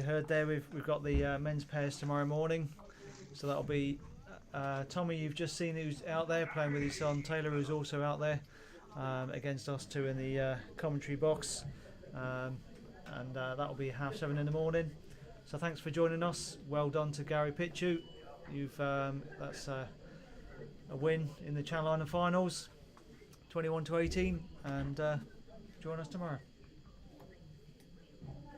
heard there, we've got the men's pairs tomorrow morning. So that'll be Tommy. You've just seen who's out there playing with his son Taylor, who's also out there against us 2 in the commentary box, and that'll be 7:30 in the morning. So thanks for joining us. Well done to Gary Pitchu. That's a win in the Channel Island finals, 21-18, and join us tomorrow.